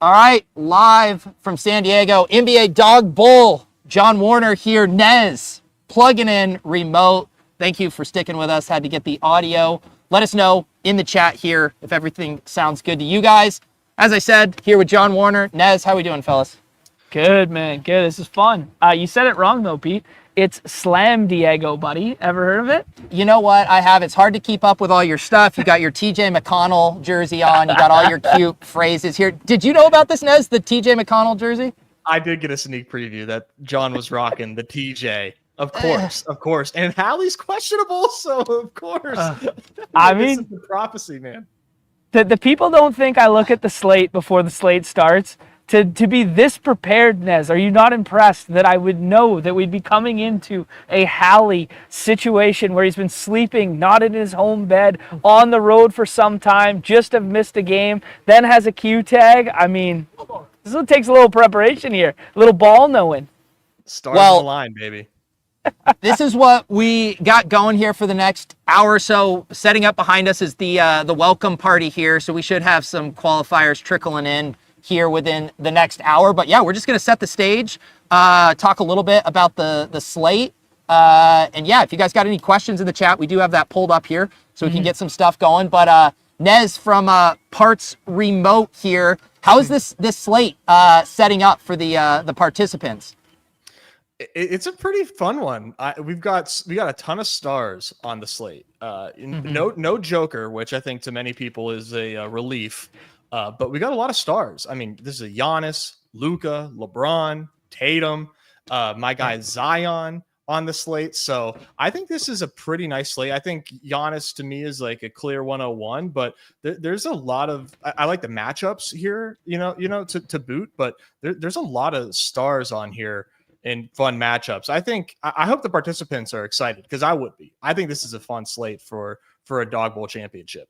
All right, live from San Diego, NBA Dog Bowl. John Warner here, Nez, plugging in remote. Thank you for sticking with us. Had to get the audio. Let us know in the chat here if everything sounds good to you guys. As I said, here with John Warner. Nez, how we doing, fellas? Good, man. Good. This is fun. You said it wrong, though, Pete. It's Slam Diego, buddy. Ever heard of it? You know what? I have. It's hard to keep up with all your stuff. You got your TJ McConnell jersey on. You got all your cute phrases here. Did you know about this, Nez, the TJ McConnell jersey? I did get a sneak preview that John was rocking the TJ. Of course. And Hallie's questionable, so of course. I mean, this is the prophecy, man. The people don't think I look at the slate before the slate starts. To be this prepared, Nez, are you not impressed that I would know that we'd be coming into a Hallie situation where he's been sleeping not in his home bed, on the road for some time, just have missed a game, then has a Q tag? I mean, this one takes a little preparation here, a little ball knowing. Stars on the line, baby. This is what we got going here for the next hour or so. Setting up behind us is the welcome party here, so we should have some qualifiers trickling in here within the next hour. But yeah, we're just going to set the stage, talk a little bit about the slate. And yeah, if you guys got any questions in the chat, we do have that pulled up here so we can get some stuff going. But Nez from Parts Remote here, how is this slate setting up for the participants? It's a pretty fun one. We got a ton of stars on the slate. No Joker, which I think to many people is a relief. But we got a lot of stars. I mean, this is a Giannis, Luka, LeBron, Tatum, my guy Zion on the slate. So I think this is a pretty nice slate. I think Giannis to me is like a clear 101, but there's a lot of, I like the matchups here, to boot, but there's a lot of stars on here in fun matchups. I hope the participants are excited because I would be. I think this is a fun slate for a Dog Bowl championship.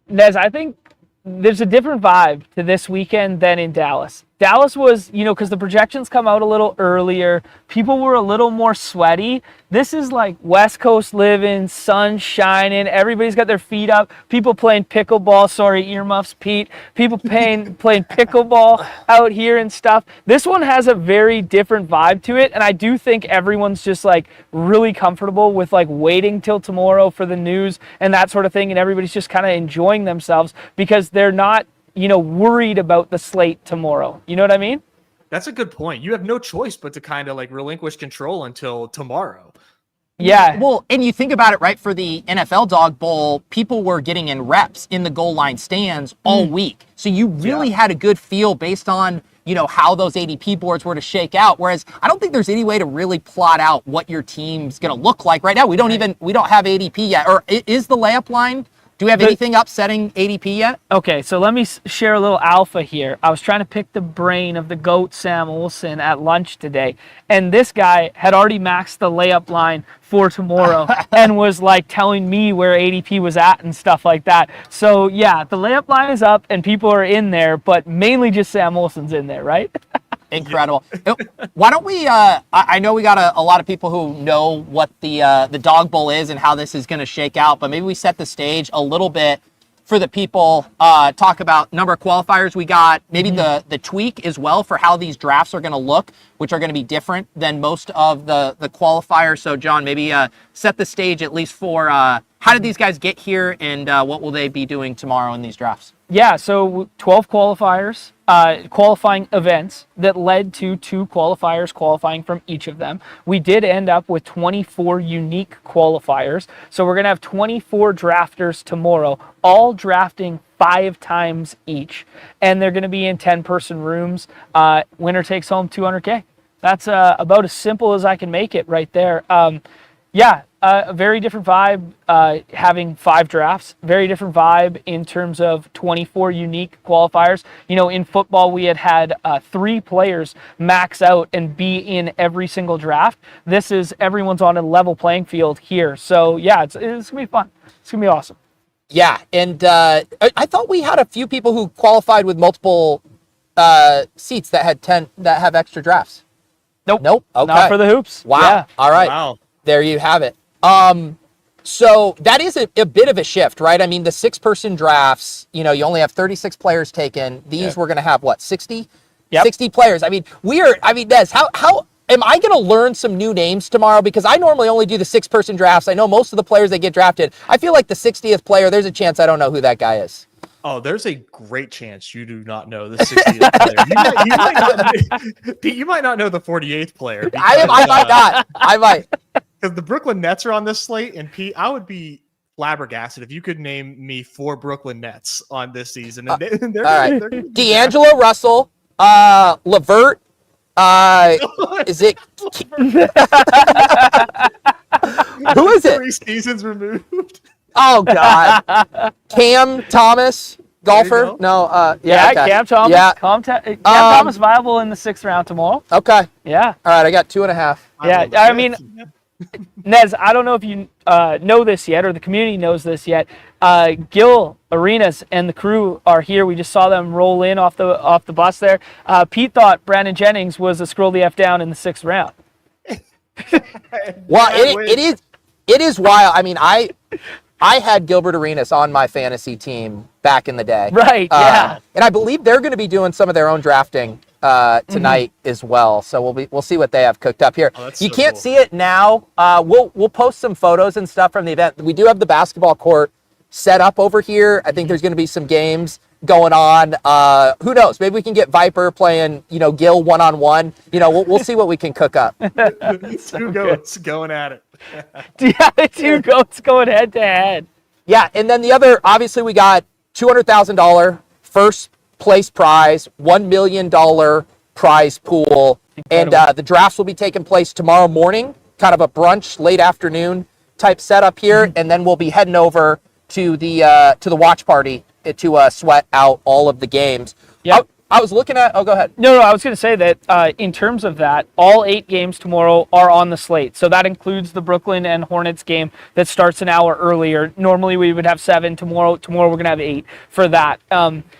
Nez, I think there's a different vibe to this weekend than in Dallas. Dallas was, because the projections come out a little earlier. People were a little more sweaty. This is like West Coast living, sun shining. Everybody's got their feet up. People playing pickleball. Sorry, earmuffs, Pete. People playing pickleball out here and stuff. This one has a very different vibe to it. And I do think everyone's just like really comfortable with like waiting till tomorrow for the news and that sort of thing. And everybody's just kind of enjoying themselves because they're not worried about the slate tomorrow. You know what I mean? That's a good point. You have no choice but to kind of like relinquish control until tomorrow. Yeah. Well, and you think about it, right? For the NFL Dog Bowl, people were getting in reps in the goal line stands all week. So you really had a good feel based on, how those ADP boards were to shake out. Whereas I don't think there's any way to really plot out what your team's going to look like right now. We don't have ADP yet. Or is the layup line? Do we have anything upsetting ADP yet? Okay, so let me share a little alpha here. I was trying to pick the brain of the GOAT Sam Olsen at lunch today, and this guy had already maxed the layup line for tomorrow and was like telling me where ADP was at and stuff like that. So yeah, the layup line is up and people are in there, but mainly just Sam Olsen's in there, right? Incredible. Why don't we, I know we got a lot of people who know what the Dog Bowl is and how this is going to shake out, but maybe we set the stage a little bit for the people, talk about number of qualifiers we got, maybe the tweak as well for how these drafts are going to look, which are going to be different than most of the qualifiers. So John, maybe set the stage at least for how did these guys get here and what will they be doing tomorrow in these drafts? Yeah, so 12 qualifiers, qualifying events that led to 2 qualifiers qualifying from each of them. We did end up with 24 unique qualifiers. So we're going to have 24 drafters tomorrow, all drafting 5 times each. And they're going to be in 10-person rooms. Winner takes home $200K. That's about as simple as I can make it right there. A very different vibe having 5 drafts. Very different vibe in terms of 24 unique qualifiers. In football, we had 3 players max out and be in every single draft. This is everyone's on a level playing field here. So, yeah, it's going to be fun. It's going to be awesome. Yeah, and I thought we had a few people who qualified with multiple seats that have extra drafts. Nope. Okay. Not for the hoops. Wow. Yeah. All right. Wow. There you have it. So that is a bit of a shift, right? I mean, the 6-person drafts, you only have 36 players taken. These we're going to have, 60? Yep. 60 players. I mean, Des, how am I going to learn some new names tomorrow? Because I normally only do the 6-person drafts. I know most of the players that get drafted. I feel like the 60th player, there's a chance I don't know who that guy is. Oh, there's a great chance you do not know the 60th player. You might not know the 48th player. Because, I might not. I might. Because the Brooklyn Nets are on this slate, and Pete, I would be flabbergasted if you could name me 4 Brooklyn Nets on this season. And they're, all right. they're D'Angelo Russell, Levert, is it? Who is it? 3 seasons removed. Oh God, Cam Thomas, golfer. go. No, Yeah, okay. Cam Thomas. Yeah. Cam Thomas viable in the 6th round tomorrow. Okay. Yeah. All right, I got 2.5. Yeah, I mean, Nez, I don't know if you know this yet, or the community knows this yet. Gil Arenas and the crew are here. We just saw them roll in off the bus there. Pete thought Brandon Jennings was a scroll the F down in the 6th round. Well, it is wild. I mean, I had Gilbert Arenas on my fantasy team back in the day. Right. Yeah. And I believe they're going to be doing some of their own drafting tonight as well. So we'll see what they have cooked up here. Oh, that's you so can't cool. see it now. We'll post some photos and stuff from the event. We do have the basketball court set up over here. I think there's going to be some games going on. Who knows? Maybe we can get Viper playing, Gil one-on-one. We'll see what we can cook up. 2 goats going at it. Yeah, the 2 goats going head to head. Yeah, and then the other, obviously, we got $200,000 first place prize, $1 million prize pool, Incredible. and the drafts will be taking place tomorrow morning, kind of a brunch, late afternoon type setup here, and then we'll be heading over to the watch party to sweat out all of the games. Yep. I was looking at. Oh, go ahead. No, I was going to say that in terms of that, all 8 games tomorrow are on the slate. So that includes the Brooklyn and Hornets game that starts an hour earlier. Normally we would have 7. Tomorrow we're going to have 8 for that,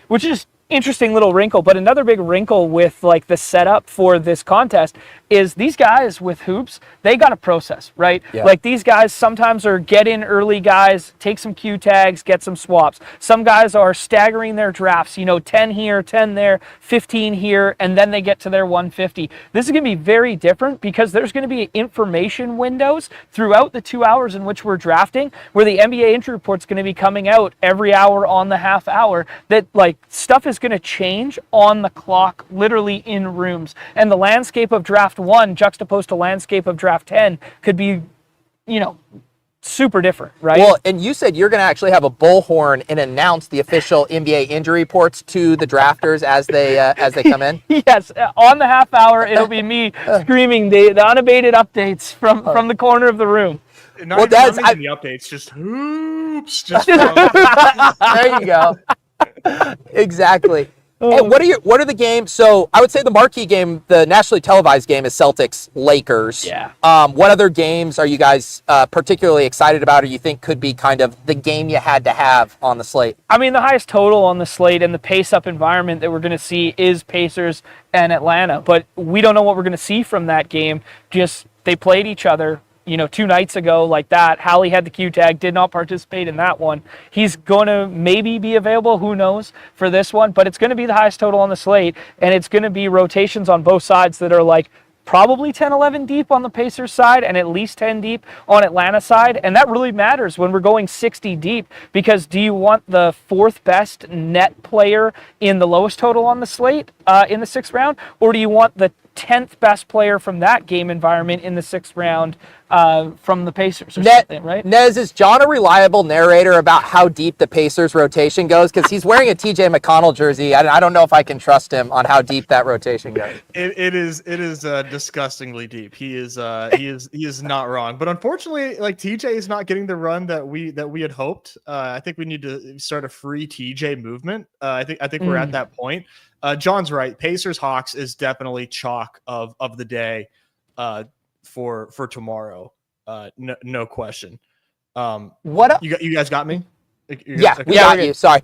which is interesting little wrinkle. But another big wrinkle with like the setup for this contest is these guys with hoops, they got a process, right? Yeah. Like these guys sometimes are get in early guys, take some Q tags, get some swaps. Some guys are staggering their drafts, 10 here, 10 there, 15 here, and then they get to their 150. This is going to be very different because there's going to be information windows throughout the 2 hours in which we're drafting where the NBA injury report's going to be coming out every hour on the half hour that like stuff is going to change on the clock, literally in rooms. And the landscape of draft 1 juxtaposed to landscape of draft 10 could be, super different, right? Well, and you said you're going to actually have a bullhorn and announce the official NBA injury reports to the drafters as they come in. Yes, on the half hour, it'll be me screaming the unabated updates from the corner of the room. Not even the updates, just hoops. Just There you go. Exactly. Hey, what are the games? So I would say the marquee game, the nationally televised game, is Celtics Lakers. Yeah. What other games are you guys particularly excited about, or you think could be kind of the game you had to have on the slate? I mean, the highest total on the slate and the pace-up environment that we're going to see is Pacers and Atlanta. But we don't know what we're going to see from that game. Just they played each other, 2 nights ago like that. Hallie had the Q tag, did not participate in that one. He's going to maybe be available, who knows, for this one. But it's going to be the highest total on the slate, and it's going to be rotations on both sides that are like probably 10, 11 deep on the Pacers side and at least 10 deep on Atlanta side. And that really matters when we're going 60 deep because do you want the 4th best net player in the lowest total on the slate in the 6th round? Or do you want the 10th best player from that game environment in the 6th round from the Pacers or something, right? Nez, is John a reliable narrator about how deep the Pacers rotation goes? Because he's wearing a TJ McConnell jersey. I don't know if I can trust him on how deep that rotation goes. It is disgustingly deep. He is not wrong. But unfortunately, like TJ is not getting the run that we had hoped. I think we need to start a free TJ movement. I think we're at that point. John's right. Pacers Hawks is definitely chalk of the day for tomorrow. No question. You guys got me? Yeah, we got you. Sorry.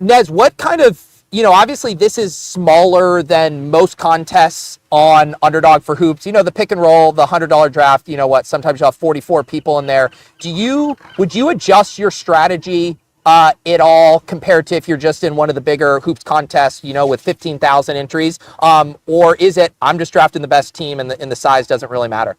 Nez, what kind of, obviously this is smaller than most contests on Underdog for hoops. The pick and roll, the $100 draft, sometimes you'll have 44 people in there. Would you adjust your strategy at all compared to if you're just in one of the bigger hoops contests, with 15,000 entries? Or is it, I'm just drafting the best team and the size doesn't really matter?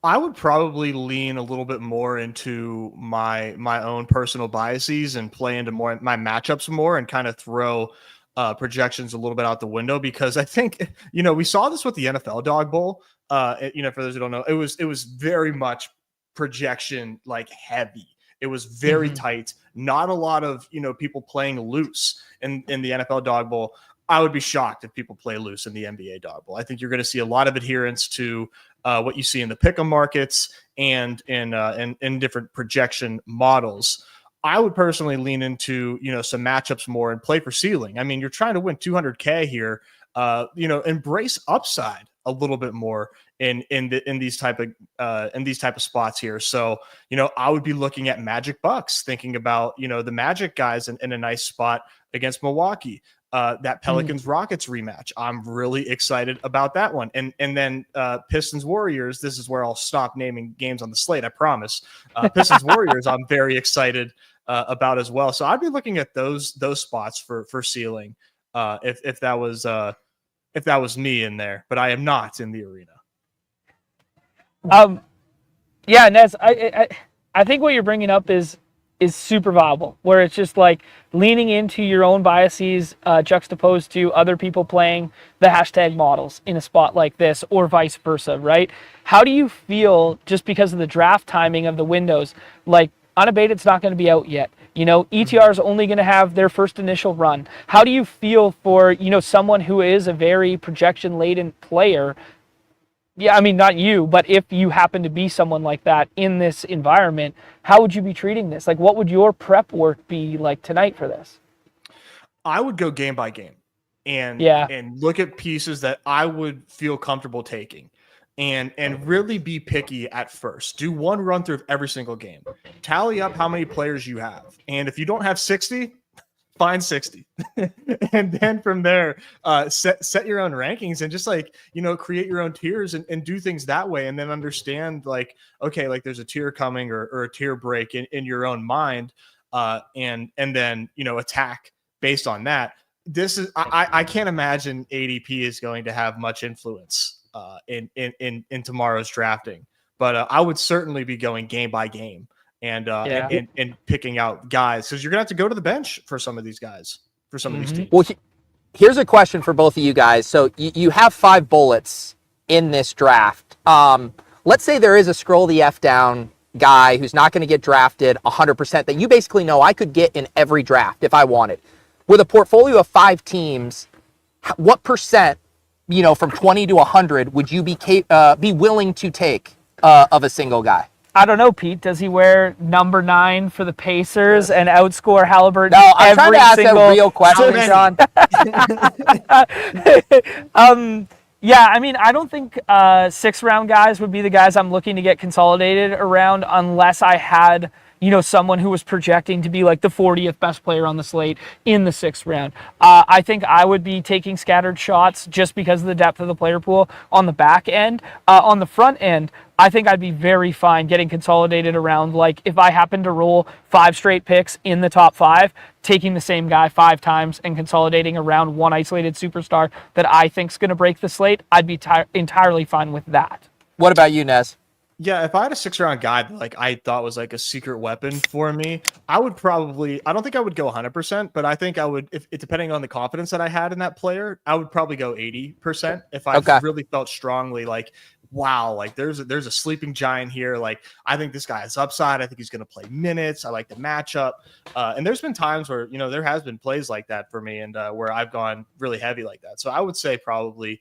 I would probably lean a little bit more into my own personal biases and play into more my matchups more and kind of throw projections a little bit out the window, because I think, we saw this with the NFL Dog Bowl. For those who don't know, it was very much projection like heavy. It was very tight. Not a lot of, people playing loose in the NFL Dog Bowl. I would be shocked if people play loose in the NBA Dog Bowl. I think you're going to see a lot of adherence to what you see in the pick'em markets and in different projection models. I would personally lean into, some matchups more and play for ceiling. I mean, you're trying to win 200K here. Embrace upside a little bit more in these type of spots here. So, I would be looking at Magic Bucks, thinking about, the Magic guys in a nice spot against Milwaukee. That Pelicans Rockets rematch. I'm really excited about that one. And then Pistons Warriors. This is where I'll stop naming games on the slate, I promise. Pistons Warriors, I'm very excited about as well. So I'd be looking at those spots for ceiling if that was me in there, but I am not in the arena. Yeah, Nez, I think what you're bringing up is super viable, where it's just like leaning into your own biases juxtaposed to other people playing the hashtag models in a spot like this, or vice versa, right? How do you feel, just because of the draft timing of the windows, like Unabated's not going to be out yet. ETR is only going to have their first initial run. How do you feel for, someone who is a very projection-laden player? Yeah, I mean, not you, but if you happen to be someone like that in this environment, how would you be treating this? Like, what would your prep work be like tonight for this? I would go game by game and look at pieces that I would feel comfortable taking and really be picky at first. Do one run through of every single game. Tally up how many players you have. And if you don't have 60, find 60. And then from there, set your own rankings and just create your own tiers and do things that way. And then understand okay, there's a tier coming or a tier break in your own mind. And then, attack based on that. This is, I can't imagine ADP is going to have much influence in tomorrow's drafting, but I would certainly be going game by game and picking out guys, because you're gonna have to go to the bench for some of these guys, for some of these teams. Well, here's a question for both of you guys. So you have 5 bullets in this draft. Let's say there is a scroll the F down guy who's not going to get drafted 100% that you basically know I could get in every draft if I wanted. With a portfolio of 5 teams, what percent, from 20 to 100 would you be willing to take of a single guy? I don't know, Pete. Does he wear number 9 for the Pacers and outscore Halliburton? No, I'm trying to ask a real question, Sean. Yeah, I mean, I don't think 6th-round guys would be the guys I'm looking to get consolidated around unless I had, someone who was projecting to be like the 40th best player on the slate in the 6th round. I think I would be taking scattered shots just because of the depth of the player pool on the back end. On the front end, I think I'd be very fine getting consolidated around, if I happen to roll 5 straight picks in the top 5, taking the same guy 5 times and consolidating around one isolated superstar that I think's going to break the slate, I'd be entirely fine with that. What about you, Nez? Yeah, if I had a 6th-round guy that I thought was a secret weapon for me, I would probably, I don't think I would go 100%, but I think I would, if depending on the confidence that I had in that player, I would probably go 80% if I really felt strongly wow, there's a sleeping giant here. I think this guy has upside. I think he's going to play minutes. I like the matchup. And there's been times where, there has been plays like that for me and where I've gone really heavy like that. So I would say probably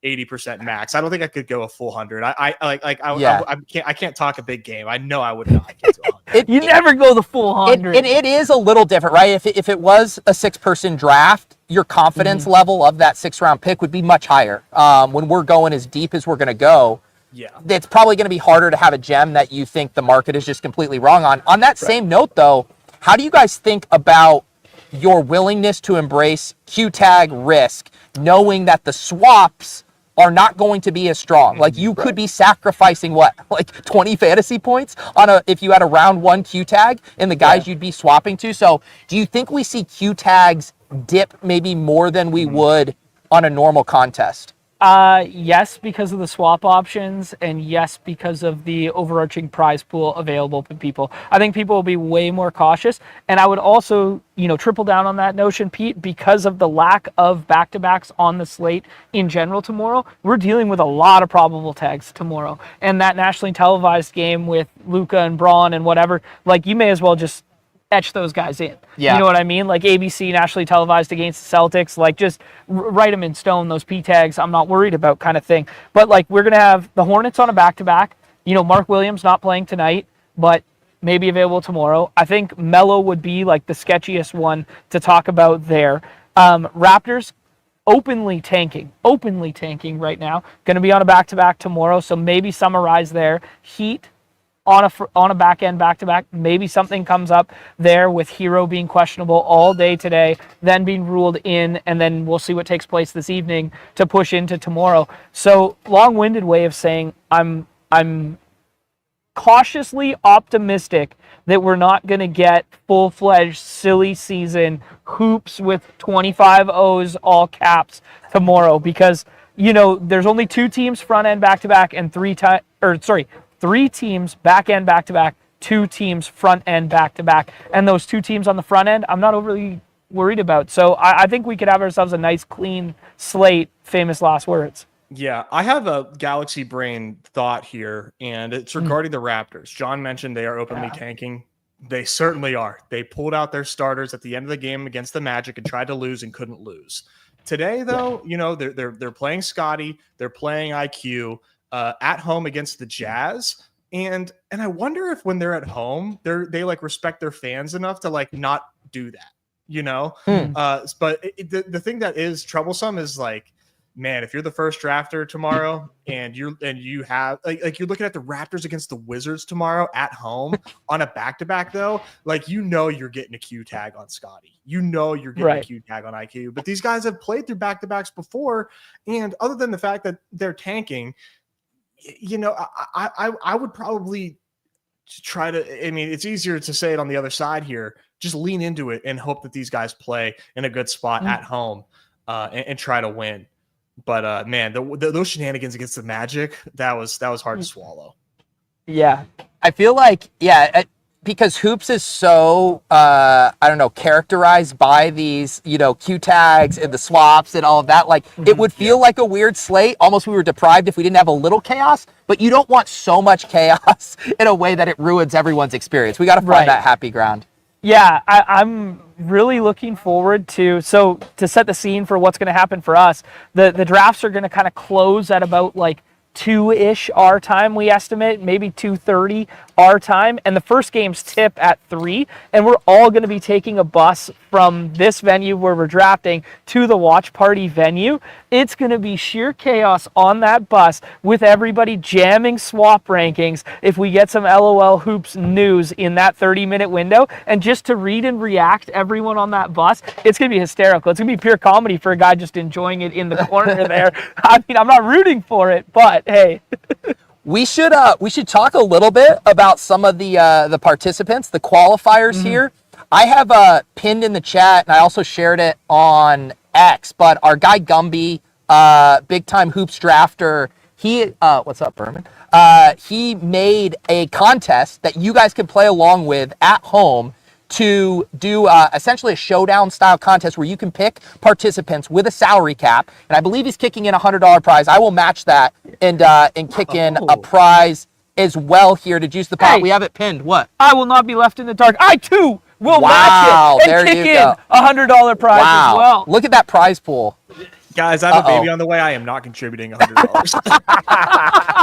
80% max. I don't think I could go a full 100. I can't talk a big game. I know I would not get to 100. You never go the full 100. It is a little different, right? If it was a 6-person draft, your confidence level of that 6th-round pick would be much higher. When we're going as deep as we're going to go, it's probably going to be harder to have a gem that you think the market is just completely wrong on. On that same note, though, how do you guys think about your willingness to embrace Q tag risk, knowing that the swaps are not going to be as strong. Like you could be sacrificing what, like 20 fantasy points on if you had a round 1 Q tag and the guys you'd be swapping to. So do you think we see Q tags dip maybe more than we would on a normal contest? Yes, because of the swap options, and yes, because of the overarching prize pool available to people. I think people will be way more cautious, and I would also, triple down on that notion, Pete, because of the lack of back-to-backs on the slate in general tomorrow. We're dealing with a lot of probable tags tomorrow, and that nationally televised game with Luka and Braun and whatever, like you may as well just etch those guys in. Yeah. You know what I mean? Like ABC nationally televised against the Celtics, like just write them in stone, those P tags, I'm not worried about kind of thing. But like we're going to have the Hornets on a back-to-back. Mark Williams not playing tonight, but maybe available tomorrow. I think Melo would be like the sketchiest one to talk about there. Raptors openly tanking right now. Going to be on a back-to-back tomorrow, so maybe summarize there. Heat on a back-end back-to-back. Maybe something comes up there with Hero being questionable all day today, then being ruled in, and then we'll see what takes place this evening to push into tomorrow. So long-winded way of saying I'm cautiously optimistic that we're not going to get full-fledged silly season hoops with 25 O's all caps tomorrow because, there's only 2 teams front-end back-to-back and 3 teams back-end back-to-back, 2 teams front-end back-to-back. And those 2 teams on the front end, I'm not overly worried about. So I think we could have ourselves a nice, clean slate, famous last words. Yeah, I have a galaxy brain thought here, and it's regarding the Raptors. John mentioned they are openly tanking. They certainly are. They pulled out their starters at the end of the game against the Magic and tried to lose and couldn't lose. Today, though, they're playing Scotty, they're playing IQ. At home against the Jazz, and I wonder if when they're at home, they like respect their fans enough to like not do that, But the thing that is troublesome is like, man, if you're the first drafter tomorrow and you have like you're looking at the Raptors against the Wizards tomorrow at home on a back-to-back though, like you're getting a Q tag on Scotty. You're getting a Q tag on IQ. But these guys have played through back-to-backs before, and other than the fact that they're tanking, I would probably try to, it's easier to say it on the other side here, just lean into it and hope that these guys play in a good spot at home and try to win. But man, those shenanigans against the Magic, that was hard to swallow. Yeah. I feel like, because hoops is so, characterized by these, Q tags and the swaps and all of that. Like it would feel like a weird slate. Almost we were deprived if we didn't have a little chaos, but you don't want so much chaos in a way that it ruins everyone's experience. We got to find that happy ground. Yeah, I'm really looking forward to set the scene for what's going to happen for us. The drafts are going to kind of close at about like 2-ish our time, we estimate, maybe 2:30 our time, and the first games tip at 3, and we're all going to be taking a bus from this venue where we're drafting to the watch party venue. It's going to be sheer chaos on that bus with everybody jamming swap rankings if we get some LOL Hoops news in that 30-minute window, and just to read and react everyone on that bus, it's going to be hysterical. It's going to be pure comedy for a guy just enjoying it in the corner there. I mean, I'm not rooting for it, but hey. We should talk a little bit about some of the participants, the qualifiers here. I have pinned in the chat, and I also shared it on X. But our guy Gumby, big time hoops drafter, he what's up, Berman? He made a contest that you guys can play along with at home to do essentially a showdown style contest where you can pick participants with a salary cap, and I believe he's kicking in $100 prize. I will match that and kick in a prize as well here to juice the pot. Hey, we have it pinned. What? I will not be left in the dark. I too will match it and kick in $100 prize as well. Look at that prize pool. Guys, I have a baby on the way. I am not contributing $100.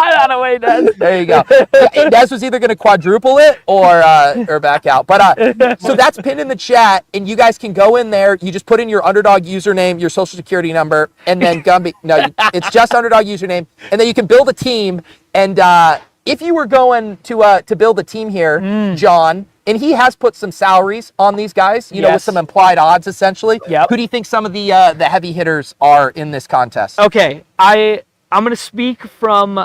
Not away, Des. There you go. Des was either going to quadruple it or back out. But so that's pinned in the chat, and you guys can go in there. You just put in your Underdog username, your social security number, and then Gumby. No, it's just Underdog username, and then you can build a team. And if you were going to build a team here, John, and he has put some salaries on these guys, you know, with Yes. some implied odds, essentially. Yep. Who do you think some of the heavy hitters are in this contest? Okay, I'm going to speak from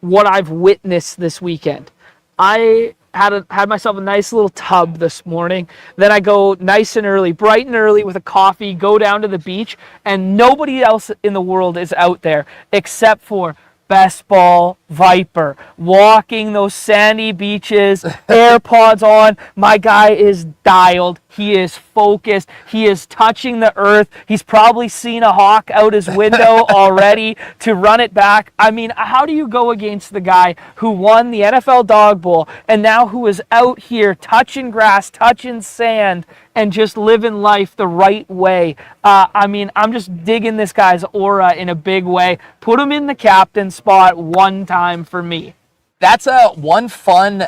what I've witnessed this weekend. I had myself a nice little tub this morning. Then I go nice and early, bright and early with a coffee, go down to the beach, and nobody else in the world is out there except for Best Ball Viper, walking those sandy beaches, AirPods on. My guy is dialed. He is focused. He is touching the earth. He's probably seen a hawk out his window already to run it back. I mean, how do you go against the guy who won the NFL Dog Bowl and now who is out here touching grass, touching sand, and just living life the right way? I mean, I'm just digging this guy's aura in a big way. Put him in the captain spot one time for me. That's one fun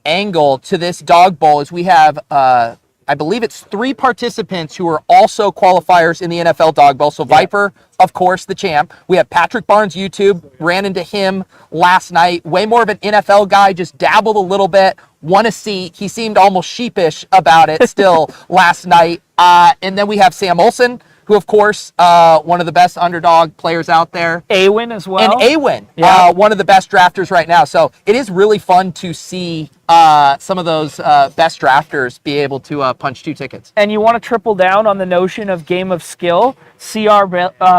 angle to this Dog Bowl is we have, I believe it's 3 participants who are also qualifiers in the NFL Dog Bowl. So Viper, of course, the champ. We have Patrick Barnes, YouTube, ran into him last night. Way more of an NFL guy, just dabbled a little bit, won a seat. He seemed almost sheepish about it still last night. And then we have Sam Olsen, who, of course, one of the best underdog players out there. Awin as well. And Awin, Yeah. one of the best drafters right now. So it is really fun to see some of those best drafters be able to punch 2 tickets. And you want to triple down on the notion of game of skill. C.R.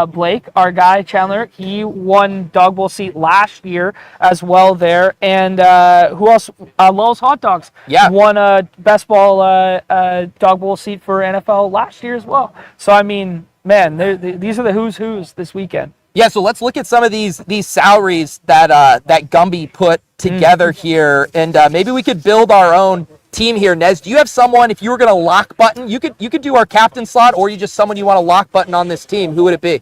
Blake, our guy, Chandler, he won Dog Bowl seat last year as well there. And who else? Lowell's Hot Dogs won a Best Ball Dog Bowl seat for NFL last year as well. So, I mean, man, these are the who's this weekend. Yeah, so let's look at some of these salaries that that Gumby put together here, and maybe we could build our own team here. Nez, do you have someone, if you were going to lock button, you could do our captain slot, or you just someone you want to lock button on this team? Who would it be?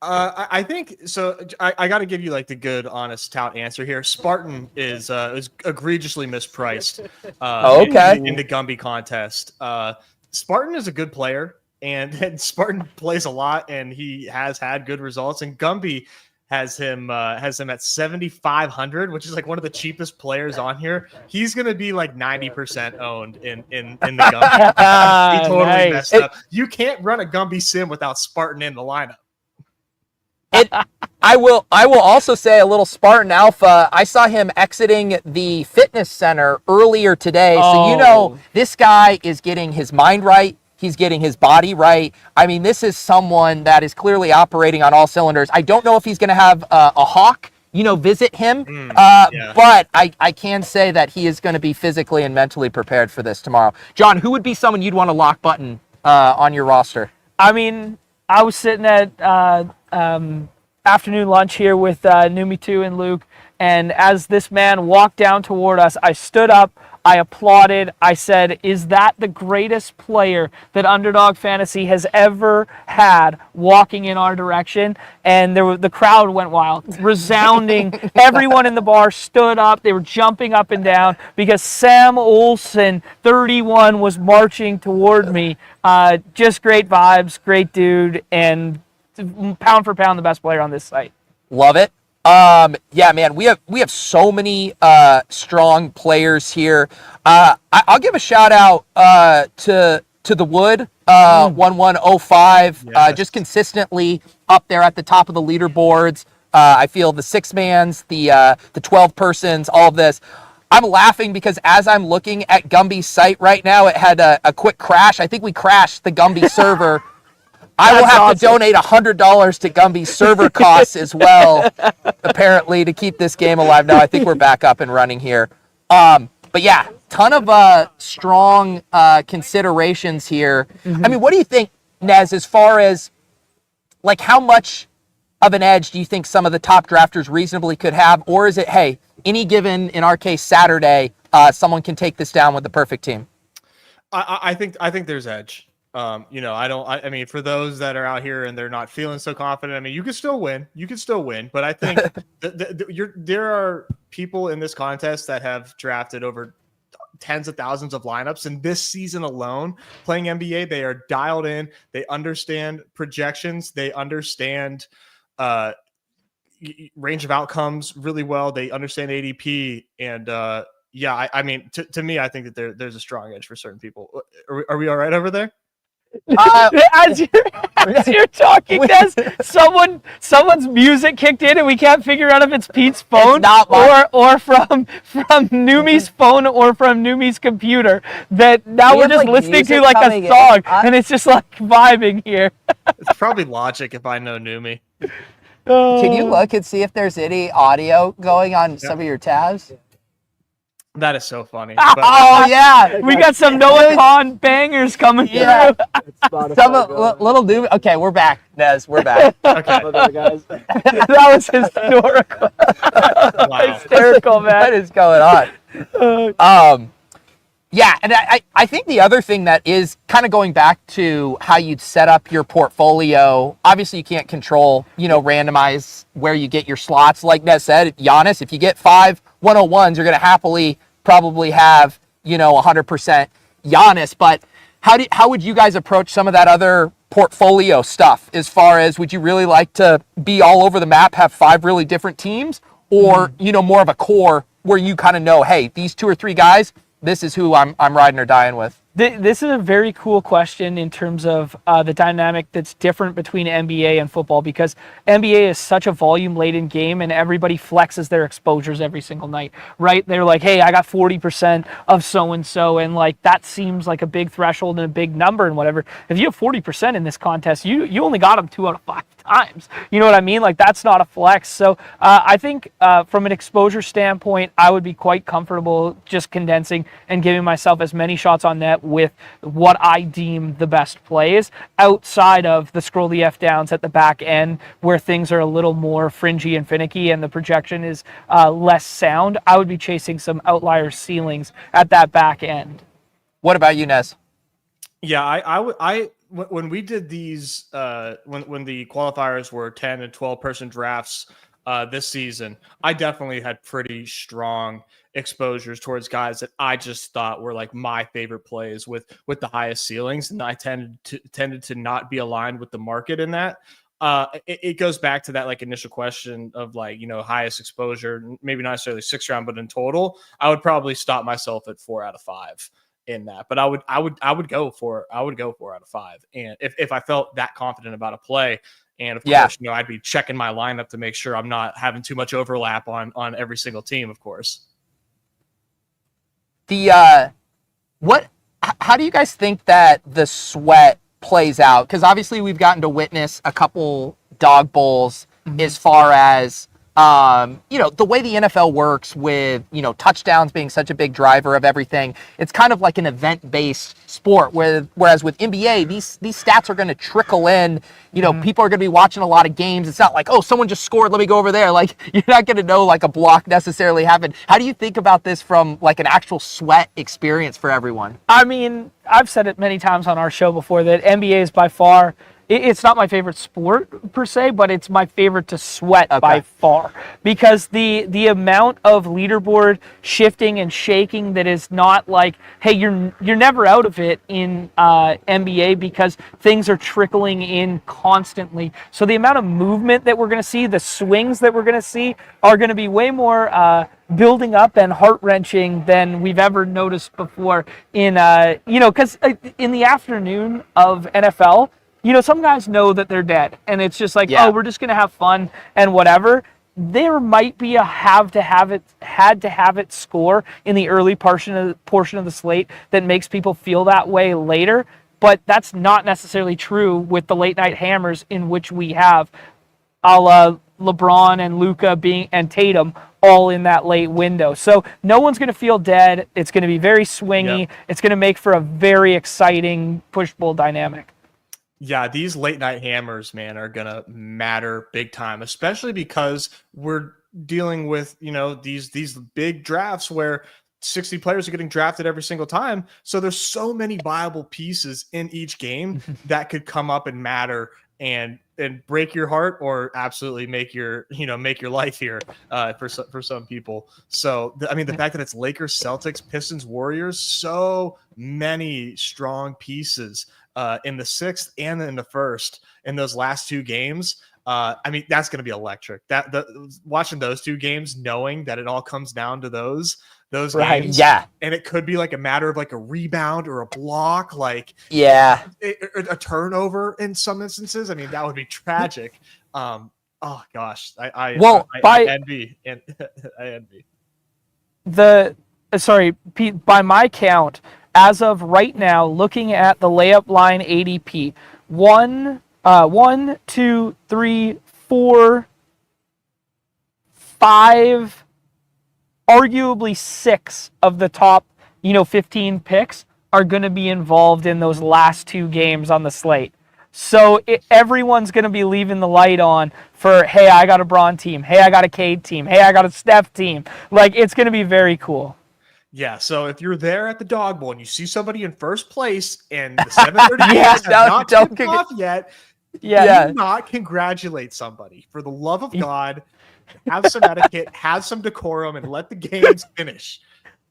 I think so. I got to give you like the good, honest tout answer here. Spartan is egregiously mispriced. Okay. In the Gumby contest, Spartan is a good player, and Spartan plays a lot, and he has had good results. And Gumby has him at 7,500, which is like one of the cheapest players on here. He's gonna be like 90% owned in the Gumby. He totally messed up. You can't run a Gumby sim without Spartan in the lineup. I will also say a little Spartan Alpha. I saw him exiting the fitness center earlier today. So you know this guy is getting his mind right. He's getting his body right. I mean, this is someone that is clearly operating on all cylinders. I don't know if he's going to have a hawk, visit him. But I can say that he is going to be physically and mentally prepared for this tomorrow. John, who would be someone you'd want to lock button on your roster? I mean, I was sitting at afternoon lunch here with Numi2 and Luke, and as this man walked down toward us, I stood up, I applauded, I said, is that the greatest player that Underdog Fantasy has ever had walking in our direction? And the crowd went wild, resounding. Everyone in the bar stood up, they were jumping up and down because Sam Olsen, 31, was marching toward me. Just great vibes, great dude, and pound for pound the best player on this site. Love it. Yeah, man, we have so many strong players here. I'll give a shout out to the Wood 1105, just consistently up there at the top of the leaderboards. I feel the 6-mans, the 12 persons, all of this. I'm laughing because as I'm looking at Gumby's site right now, it had a quick crash. I think we crashed the Gumby server. I will have to donate $100 to Gumby's server costs as well, apparently, to keep this game alive. Now, I think we're back up and running here. But yeah, ton of strong considerations here. I mean, what do you think, Nez, as far as like how much of an edge do you think some of the top drafters reasonably could have? Or is it, hey, any given, in our case, Saturday, someone can take this down with the perfect team? I think there's edge. I mean, for those that are out here and they're not feeling so confident, I mean, you can still win. But I think there are people in this contest that have drafted over tens of thousands of lineups. And this season alone, playing NBA, they are dialed in. They understand projections. They understand range of outcomes really well. They understand ADP. And, Yeah, I mean, to me, I think that there's a strong edge for certain people. Are we all right over there? As you're talking, Des, someone's music kicked in, and we can't figure out if it's Pete's phone or from Numi's phone or from Numi's computer. That now we're just listening to like a song, and it's just like vibing here. It's probably Logic if I know Numi. Can you look and see if there's any audio going on some of your tabs? That is so funny. Oh yeah, we got some Noah Khan bangers coming through. Some little new. Okay, we're back, Nez. We're back. Okay, guys. That was historical. wow. Hysterical, man. What is going on? Yeah, and I think the other thing that is kind of going back to how you'd set up your portfolio. Obviously, you can't control, randomize where you get your slots. Like Nez said, Giannis, if you get 5 101s, you're going to happily probably have, 100% Giannis. But how would you guys approach some of that other portfolio stuff? As far as, would you really like to be all over the map, have 5 really different teams, or more of a core where you kind of know, hey, these 2 or 3 guys, this is who I'm riding or dying with? This is a very cool question in terms of the dynamic that's different between NBA and football, because NBA is such a volume-laden game and everybody flexes their exposures every single night, right? They're like, hey, I got 40% of so-and-so, and like that seems like a big threshold and a big number and whatever. If you have 40% in this contest, you only got them 2 out of 5 times. You know what I mean? Like that's not a flex. So I think from an exposure standpoint, I would be quite comfortable just condensing and giving myself as many shots on net with what I deem the best plays, outside of the scroll the F downs at the back end where things are a little more fringy and finicky and the projection is less sound. I would be chasing some outlier ceilings at that back end. What about you, Nez? Yeah, when we did these, when the qualifiers were 10 and 12 person drafts this season, I definitely had pretty strong exposures towards guys that I just thought were like my favorite plays with the highest ceilings, and I tended to not be aligned with the market in that. It goes back to that like initial question of like, highest exposure, maybe not necessarily 6th round, but in total, I would probably stop myself at 4 out of 5 in that. But I would go 4 out of 5. And if I felt that confident about a play, and of course, I'd be checking my lineup to make sure I'm not having too much overlap on every single team, of course. How do you guys think that the sweat plays out? Because obviously we've gotten to witness a couple dog bowls as far as the way the NFL works with, touchdowns being such a big driver of everything. It's kind of like an event-based sport, whereas with NBA, these stats are going to trickle in. People are going to be watching a lot of games. It's not like, oh, someone just scored, let me go over there. Like, you're not going to know like a block necessarily happened. How do you think about this from like an actual sweat experience for everyone? I mean, I've said it many times on our show before that NBA is by far, it's not my favorite sport per se, but it's my favorite to sweat by far, because the amount of leaderboard shifting and shaking that is not like, hey, you're never out of it in NBA, because things are trickling in constantly. So the amount of movement that we're going to see, the swings that we're going to see, are going to be way more building up and heart-wrenching than we've ever noticed before in because in the afternoon of NFL, some guys know that they're dead, and it's just like, oh, we're just going to have fun and whatever. There might be a had to have it score in the early portion of the slate that makes people feel that way later, but that's not necessarily true with the late night hammers in which we have a la LeBron and Luka and Tatum all in that late window. So no one's going to feel dead. It's going to be very swingy. Yep. It's going to make for a very exciting push-pull dynamic. Yeah, these late night hammers, man, are going to matter big time, especially because we're dealing with, these big drafts where 60 players are getting drafted every single time. So there's so many viable pieces in each game that could come up and matter and break your heart, or absolutely make your life here for some people. So the fact that it's Lakers, Celtics, Pistons, Warriors, so many strong pieces in the 6th and in the 1st in those last 2 games. I mean, that's going to be electric. Watching those two games, knowing that it all comes down to those Right. games, Yeah. and it could be like a matter of like a rebound or a block, like a turnover in some instances. I mean, that would be tragic. Oh gosh, I envy and I envy. Sorry, Pete, by my count, as of right now, looking at the layup line ADP, 1, 2, 3, 4, 5, arguably 6 of the top, 15 picks are going to be involved in those last 2 games on the slate. So everyone's going to be leaving the light on for, hey, I got a Braun team. Hey, I got a Cade team. Hey, I got a Steph team. Like, it's going to be very cool. Yeah, so if you're there at the Dog Bowl and you see somebody in first place and the 7:30 Yeah, has not kicked off yet, do not congratulate somebody. For the love of God, have some etiquette, have some decorum, and let the games finish.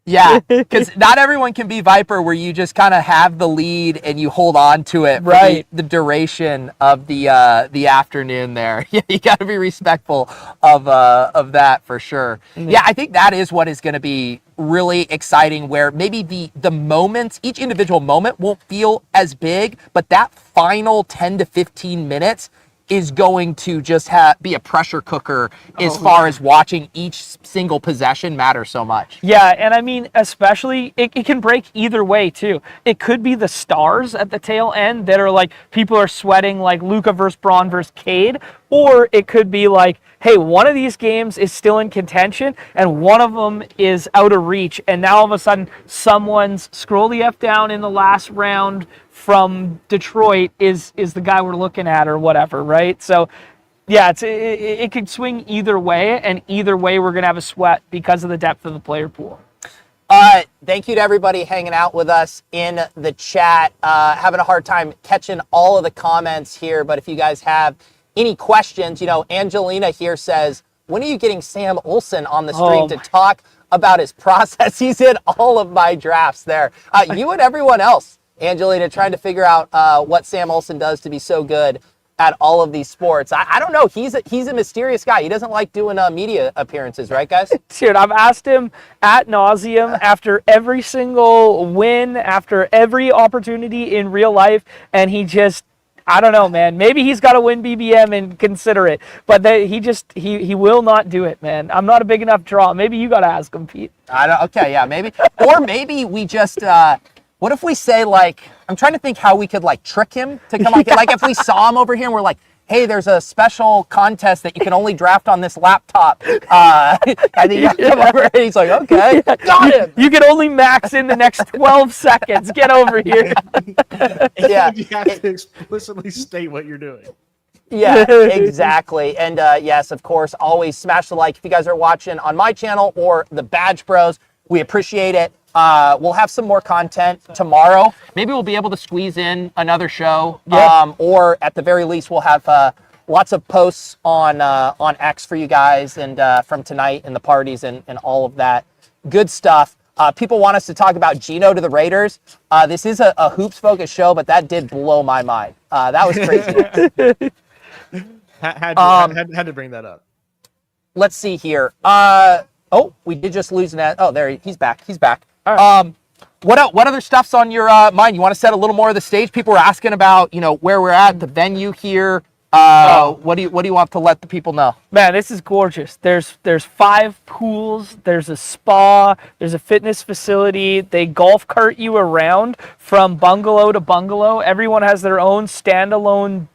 Yeah, because not everyone can be Viper where you just kind of have the lead and you hold on to it for the duration of the afternoon there. Yeah, you got to be respectful of that for sure. Yeah, I think that is what is going to be really exciting, where maybe the moments, each individual moment won't feel as big, but that final 10 to 15 minutes is going to just be a pressure cooker as far as watching each single possession matter so much. Yeah, and I mean, especially, it can break either way, too. It could be the stars at the tail end that are like, people are sweating like Luka versus Braun versus Cade, or it could be like, hey, one of these games is still in contention, and one of them is out of reach, and now all of a sudden, someone's scroll the F down in the last round from Detroit is the guy we're looking at or whatever, right? So, yeah, it could swing either way, and either way we're going to have a sweat because of the depth of the player pool. Thank you to everybody hanging out with us in the chat. Having a hard time catching all of the comments here, but if you guys have any questions, Angelina here says, when are you getting Sam Olsen on the stream to talk about his process? He's in all of my drafts there. You and everyone else, Angelina, trying to figure out what Sam Olsen does to be so good at all of these sports. I don't know. He's a mysterious guy. He doesn't like doing media appearances, right, guys? Dude, I've asked him ad nauseum after every single win, after every opportunity in real life, and he just, I don't know, man. Maybe he's got to win BBM and consider it, but he will not do it, man. I'm not a big enough draw. Maybe you got to ask him, Pete. Okay, yeah, maybe. Or maybe we just, what if we say, like, I'm trying to think how we could, like, trick him to come on. Like, if we saw him over here and we're like, hey, there's a special contest that you can only draft on this laptop. I think you come over and he's like, okay, got him. You can only max in the next 12 seconds. Get over here. Yeah. You have to explicitly state what you're doing. Yeah, exactly. And yes, of course, always smash the like if you guys are watching on my channel or the Badge Bros. We appreciate it. We'll have some more content tomorrow. Maybe we'll be able to squeeze in another show. Yeah. Or at the very least, we'll have lots of posts on X for you guys and from tonight and the parties and all of that good stuff. People want us to talk about Geno to the Raiders. This is a hoops-focused show, but that did blow my mind. That was crazy. Had to bring that up. Let's see here. We did just lose that. Oh, there he's back. He's back. All right. What other stuff's on your mind? You want to set a little more of the stage? People were asking about, where we're at, the venue here. What do you want to let the people know? Man, this is gorgeous. There's 5 pools, there's a spa, there's a fitness facility. They golf cart you around from bungalow to bungalow. Everyone has their own standalone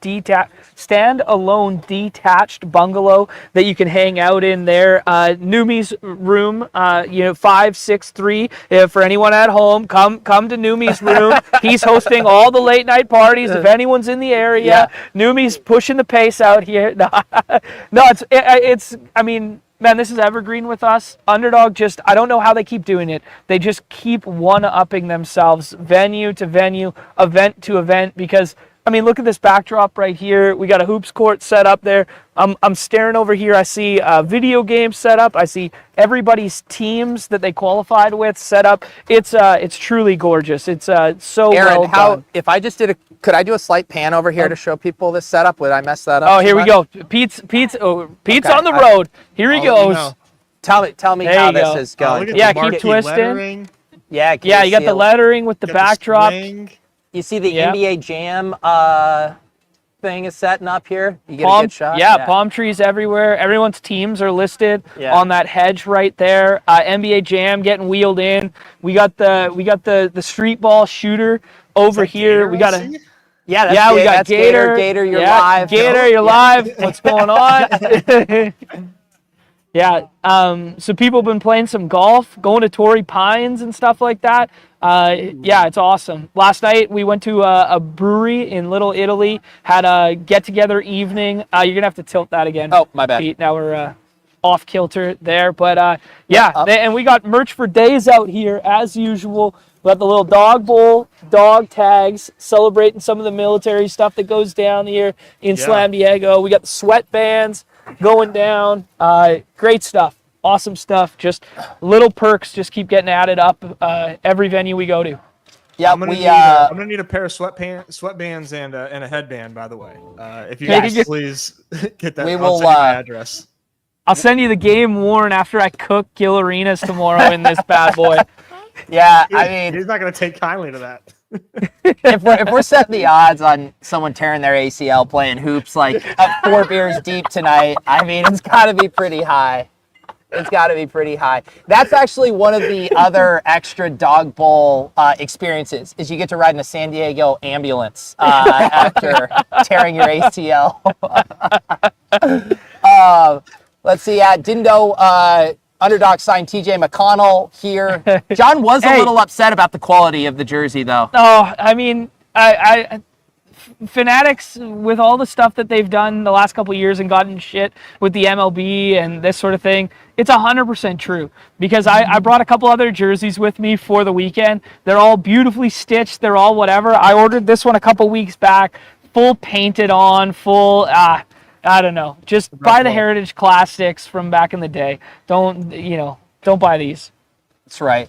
detached bungalow that you can hang out in there. Numi's room, 563. For anyone at home, come to Numi's room. He's hosting all the late night parties. If anyone's in the area, Yeah. Numi's pushing the pace out here. No, it's. I mean, man, this is evergreen with us. Underdog I don't know how they keep doing it. They just keep one-upping themselves, venue to venue, event to event, because I mean, look at this backdrop right here. We got a hoops court set up there. I'm staring over here. I see a video game set up. I see everybody's teams that they qualified with set up. It's truly gorgeous. It's so Aaron, well done. if I just could I do a slight pan over here to show people this setup? Would I mess that up? Oh, too here we much? go. Pete's Okay, on the road. Here he goes. No. Tell me There how you this go. is going. Look at Yeah, the keep marquee twisting. lettering, Yeah, Yeah, you got the seal. lettering with the got backdrop. swing. You see the Yep. NBA Jam thing is setting up here. You get a Palm, good shot. yeah, palm trees everywhere. Everyone's teams are listed Yeah. on that hedge right there. NBA Jam getting wheeled in. We got the street ball shooter over Is that here. Gator We I got see? Yeah, that's yeah, we got that's Gator. Gator, you're Yeah, live. Gator, you're live. What's going on? Yeah. So people have been playing some golf, going to Torrey Pines and stuff like that. Yeah, it's awesome. Last night we went to a brewery in Little Italy, had a get-together evening. You're gonna have to tilt that again. Oh, my bad. Pete. Now we're off kilter there, but yeah, up. and we got merch for days out here as usual. We got the little dog bowl, dog tags, celebrating some of the military stuff that goes down here in Yeah. Slam Diego. We got the sweatbands going down. Great stuff. Awesome stuff. Just little perks just keep getting added up every venue we go to. Yeah, I'm gonna need a pair of sweatbands and a headband. By the way, if you Yes. guys please get that. We I'll will, send you my address. I'll send you the game worn after I cook Gil Arenas tomorrow in this bad boy. yeah. I mean, He's not gonna take kindly to that. if we're setting the odds on someone tearing their ACL playing hoops like 4 beers deep tonight, I mean, it's got to be pretty high. It's got to be pretty high. That's actually one of the other extra Dog Bowl experiences is you get to ride in a San Diego ambulance after tearing your ACL. Let's see. Didn't know Underdog signed TJ McConnell here. John was a little upset about the quality of the jersey, though. Oh, I mean, Fanatics, with all the stuff that they've done the last couple of years and gotten shit with the MLB and this sort of thing, it's 100% true. Because I brought a couple other jerseys with me for the weekend. They're all beautifully stitched. They're all whatever. I ordered this one a couple weeks back, full painted on, full, I don't know. Just buy the Heritage Classics from back in the day. Don't buy these. That's right.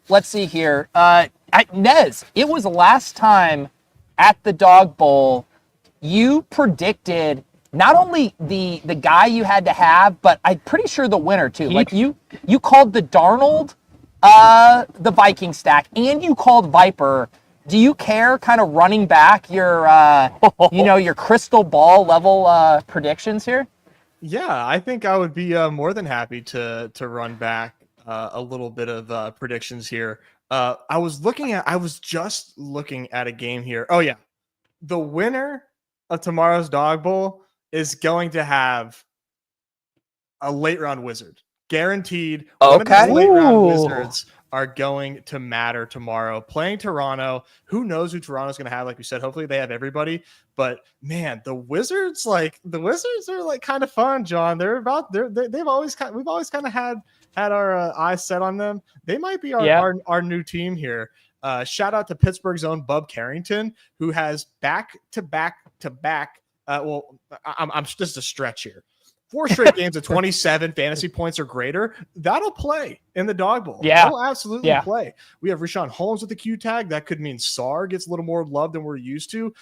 Let's see here. Nez, it was last time at the Dog Bowl, you predicted not only the guy you had to have, but I'm pretty sure the winner too. Like you called the Darnold, the Viking stack, and you called Viper. Do you care kind of running back your, your crystal ball level predictions here? Yeah, I think I would be more than happy to run back a little bit of predictions here. I was just looking at a game here. Oh yeah, the winner of tomorrow's Dog Bowl is going to have a late round wizard, guaranteed. One of these late round wizards are going to matter tomorrow. Playing Toronto, who knows who Toronto's going to have? Like we said, hopefully they have everybody. But man, the Wizards are like kind of fun, John. We've always kind of had our eyes set on them. They might be our new team here. Shout out to Pittsburgh's own Bub Carrington, who has back to back. I'm just a stretch here. 4 straight games of 27 fantasy points or greater. That'll play in the Dog Bowl. Yeah. That'll absolutely play. We have Rashawn Holmes with the Q tag. That could mean Sarr gets a little more love than we're used to.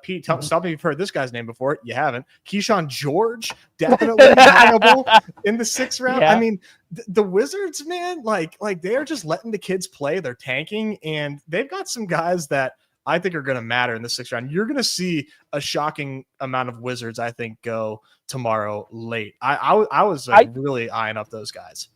Pete, tell me if you've heard this guy's name before. You haven't. Keyshawn George, definitely viable in the 6th round. Yeah. I mean, the Wizards, man, like they are just letting the kids play. They're tanking, and they've got some guys that I think are going to matter in the 6th round. You're going to see a shocking amount of Wizards, I think, go tomorrow late. I was really eyeing up those guys.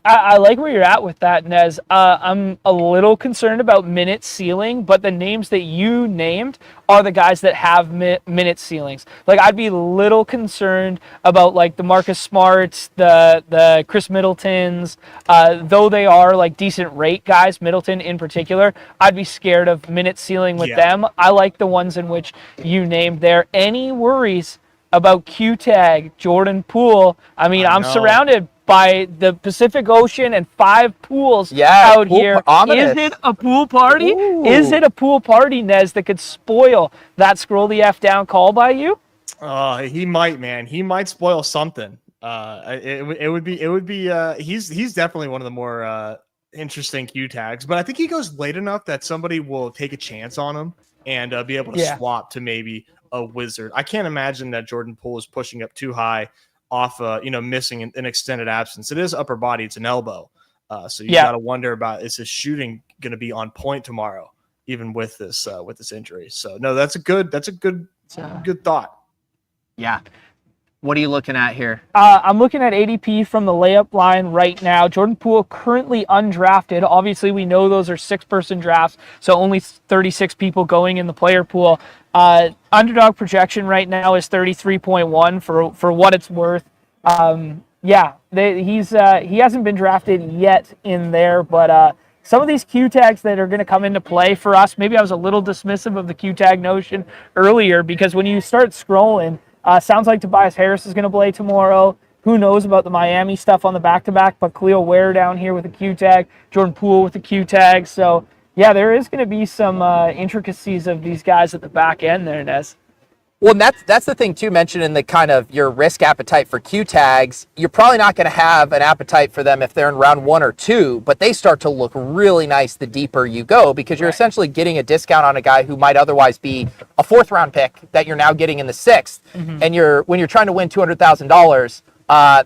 I like where you're at with that, Nez. I'm a little concerned about minute ceiling, but the names that you named are the guys that have minute ceilings. Like, I'd be a little concerned about like the Marcus Smarts, the Chris Middletons, though they are like decent rate guys, Middleton in particular. I'd be scared of minute ceiling with them. I like the ones in which you named there. Any worries about Q tag, Jordan Poole? I mean, I'm surrounded by the Pacific Ocean and 5 pools out here. Is it a pool party? Ooh. Is it a pool party, Nez, that could spoil that scroll the F down call by you? He might, man. He might spoil something. It would be. He's definitely one of the more interesting Q tags, but I think he goes late enough that somebody will take a chance on him and be able to swap to maybe a wizard. I can't imagine that Jordan Poole is pushing up too high off, missing an extended absence. It is upper body; it's an elbow, so you got to wonder about, is his shooting going to be on point tomorrow, even with this injury? So no, that's a good thought. Yeah. What are you looking at here? I'm looking at ADP from the layup line right now. Jordan Poole currently undrafted. Obviously, we know those are 6-person drafts, so only 36 people going in the player pool. Underdog projection right now is 33.1 for what it's worth. He hasn't been drafted yet in there, but some of these Q tags that are going to come into play for us, maybe I was a little dismissive of the Q tag notion earlier, because when you start scrolling, sounds like Tobias Harris is going to play tomorrow. Who knows about the Miami stuff on the back-to-back, but Khalil Ware down here with a Q tag, Jordan Poole with a Q tag. So, yeah, there is going to be some intricacies of these guys at the back end there, Nez. Well, and that's the thing, too, mentioned in the kind of your risk appetite for Q tags. You're probably not going to have an appetite for them if they're in round 1 or 2, but they start to look really nice the deeper you go, because you're essentially getting a discount on a guy who might otherwise be a 4th-round pick that you're now getting in the 6th. Mm-hmm. And when you're trying to win $200,000,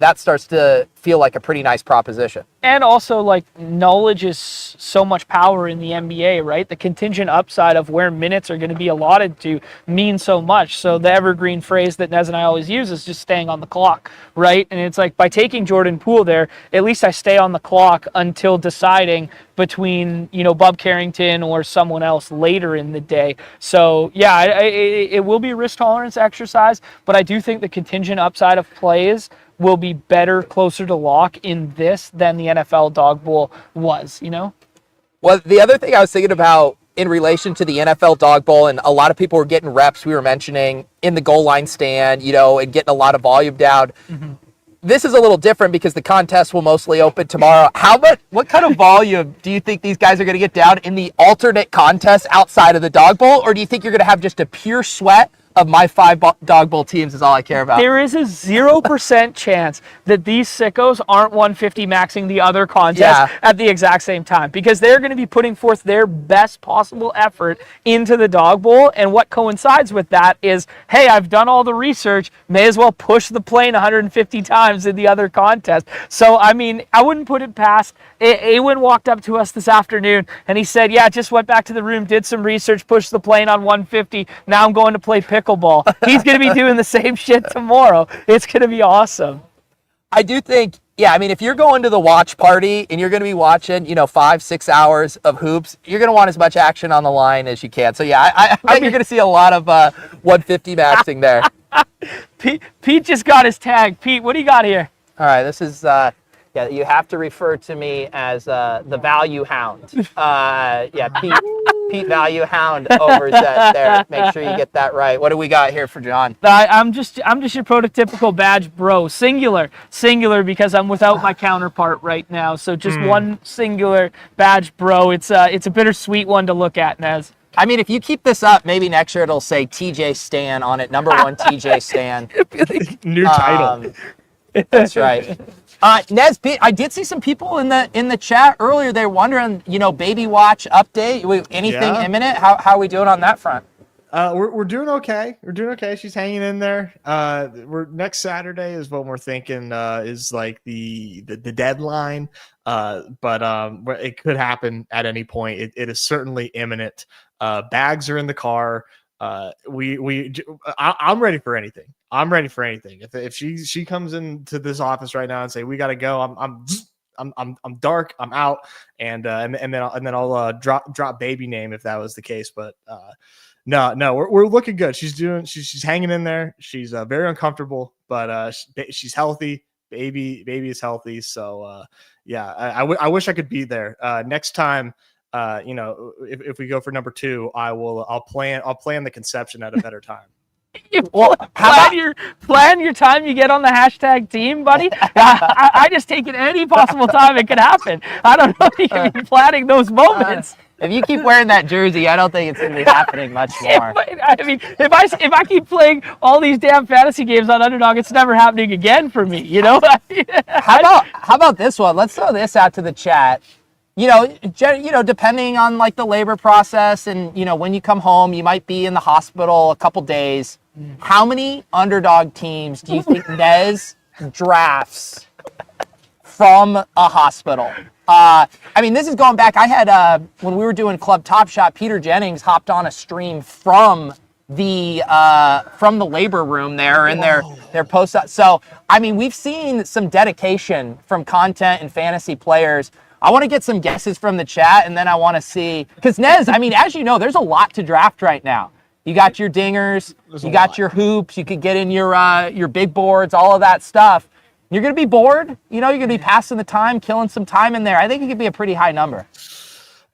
that starts to feel like a pretty nice proposition. And also, like, knowledge is so much power in the NBA, right? The contingent upside of where minutes are going to be allotted to means so much. So the evergreen phrase that Nez and I always use is just staying on the clock, right? And it's like, by taking Jordan Poole there, at least I stay on the clock until deciding between, Bob Carrington or someone else later in the day. So, yeah, it will be a risk tolerance exercise, but I do think the contingent upside of plays will be better, closer to lock in this than the NFL Dog Bowl was, Well, the other thing I was thinking about in relation to the NFL Dog Bowl, and a lot of people were getting reps, we were mentioning, in the goal line stand, and getting a lot of volume down. Mm-hmm. This is a little different because the contest will mostly open tomorrow. What kind of volume do you think these guys are going to get down in the alternate contest outside of the Dog Bowl? Or do you think you're going to have just a pure sweat of my 5 Dog Bowl teams is all I care about? There is a 0% chance that these sickos aren't 150 maxing the other contest at the exact same time, because they're going to be putting forth their best possible effort into the Dog Bowl. And what coincides with that is, hey, I've done all the research, may as well push the plane 150 times in the other contest. So, I mean, I wouldn't put it past. Awen walked up to us this afternoon and he said, yeah, just went back to the room, did some research, pushed the plane on 150. Now I'm going to play pickleball. He's going to be doing the same shit tomorrow. It's going to be awesome. I do think, if you're going to the watch party and you're going to be watching, 5-6 hours of hoops, you're going to want as much action on the line as you can. So, I bet you're going to see a lot of 150 maxing there. Pete just got his tag. Pete, what do you got here? All right, this is... you have to refer to me as the value hound. Pete Value Hound over there. Make sure you get that right. What do we got here for John? I'm just your prototypical badge bro. Singular because I'm without my counterpart right now. So just one singular badge bro. It's a bittersweet one to look at, Nez. I mean, if you keep this up, maybe next year it'll say TJ Stan on it. Number 1 TJ Stan. New title. That's right. Nez, Pete, I did see some people in the chat earlier. They're wondering, baby watch update. Anything imminent? How are we doing on that front? We're doing okay. We're doing okay. She's hanging in there. We're next Saturday is what we're thinking is like the deadline. But it could happen at any point. It is certainly imminent. Bags are in the car. I'm ready for anything. I'm ready for anything. If she comes into this office right now and say we got to go, I'm dark. I'm out, and then I'll drop baby name if that was the case. But no, we're looking good. She's hanging in there. She's very uncomfortable, but she's healthy. Baby is healthy. So I wish I could be there next time. If we go for number 2, I'll plan the conception at a better time. Well, plan your time you get on the hashtag team, buddy. I just take it any possible time it could happen. I don't know if you can be planning those moments. If you keep wearing that jersey, I don't think it's going to be happening much more. I mean, if I keep playing all these damn fantasy games on Underdog, it's never happening again for me. You know. How about this one? Let's throw this out to the chat. Depending on like the labor process and when you come home, you might be in the hospital a couple days. How many Underdog teams do you think Nez drafts from a hospital? I mean, this is going back. I had when we were doing Club Top Shot, Peter Jennings hopped on a stream from the labor room there and their post. So I mean, we've seen some dedication from content and fantasy players. I want to get some guesses from the chat, and then I want to see because Nez. I mean, as you know, there's a lot to draft right now. You got your dingers, you got your hoops. You could get in your big boards, all of that stuff. You're going to be bored. You're going to be passing the time, killing some time in there. I think it could be a pretty high number.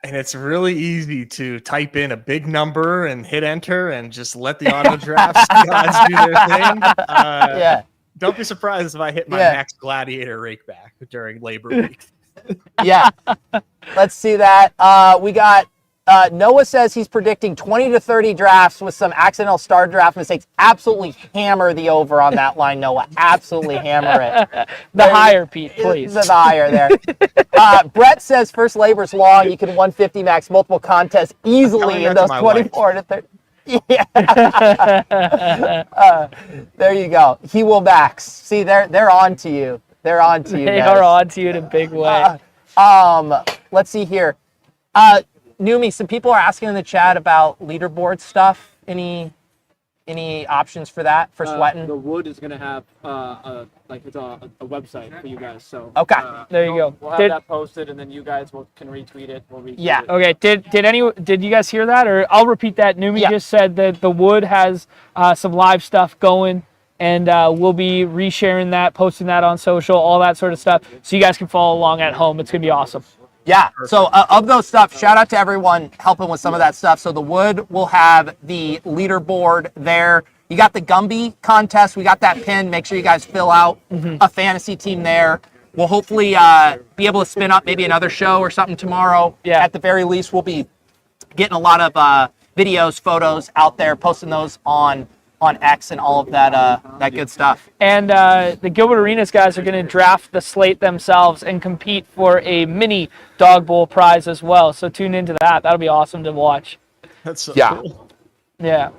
And it's really easy to type in a big number and hit enter and just let the auto drafts gods do their thing. Yeah. Don't be surprised if I hit my max gladiator rakeback during Labor Week. Yeah. Let's see that. We got Noah says he's predicting 20 to 30 drafts with some accidental star draft mistakes. Absolutely hammer the over on that line, Noah. Absolutely hammer it. Higher, Pete, please. The higher there. Brett says first labor's long. You can 150 max multiple contests easily in those 24 to 30. Yeah. There you go. He will max. See, they're on to you. They're on to you. They are on to you in a big way. Let's see here. Numi, some people are asking in the chat about leaderboard stuff. Any options for that for sweating? The Wood is gonna have a website for you guys. So okay, there you go. We'll have that posted, and then you guys can retweet it. We'll retweet it. Okay. Did you guys hear that? Or I'll repeat that. Numi just said that the Wood has some live stuff going, and we'll be resharing that, posting that on social, all that sort of stuff, so you guys can follow along at home. It's gonna be awesome. Yeah, so of those stuff, shout out to everyone helping with some of that stuff. So the Wood will have the leaderboard there. You got the Gumby contest. We got that pin. Make sure you guys fill out a fantasy team there. We'll hopefully be able to spin up maybe another show or something tomorrow. Yeah. At the very least, we'll be getting a lot of videos, photos out there, posting those on X and all of that good stuff. And the Gilbert Arenas guys are going to draft the slate themselves and compete for a mini Dog Bowl prize as well. So tune into that. That'll be awesome to watch. That's so cool. Yeah.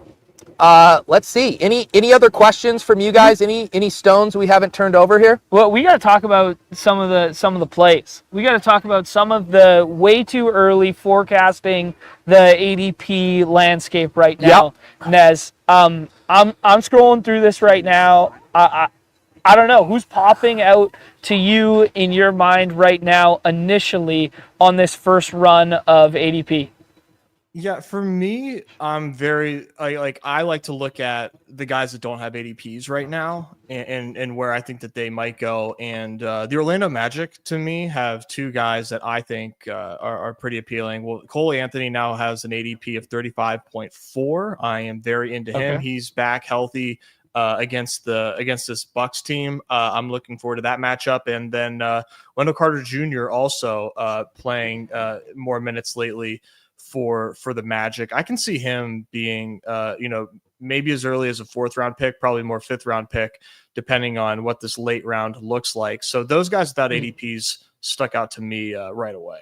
Let's see. Any other questions from you guys? Any stones we haven't turned over here? Well, we got to talk about some of the plays. We got to talk about some of the way too early forecasting the ADP landscape right now. Yep. Nez, I'm scrolling through this right now. I don't know who's popping out to you in your mind right now initially on this first run of ADP. Yeah, for me, I'm very I like to look at the guys that don't have ADPs right now and where I think that they might go. And the Orlando Magic, to me, have two guys that I think are pretty appealing. Well, Cole Anthony now has an ADP of 35.4. I am very into him. He's back healthy against this Bucks team. I'm looking forward to that matchup. And then Wendell Carter Jr. also playing more minutes lately for the Magic. I can see him being, maybe as early as a 4th round pick, probably more 5th round pick, depending on what this late round looks like. So those guys without ADPs stuck out to me right away.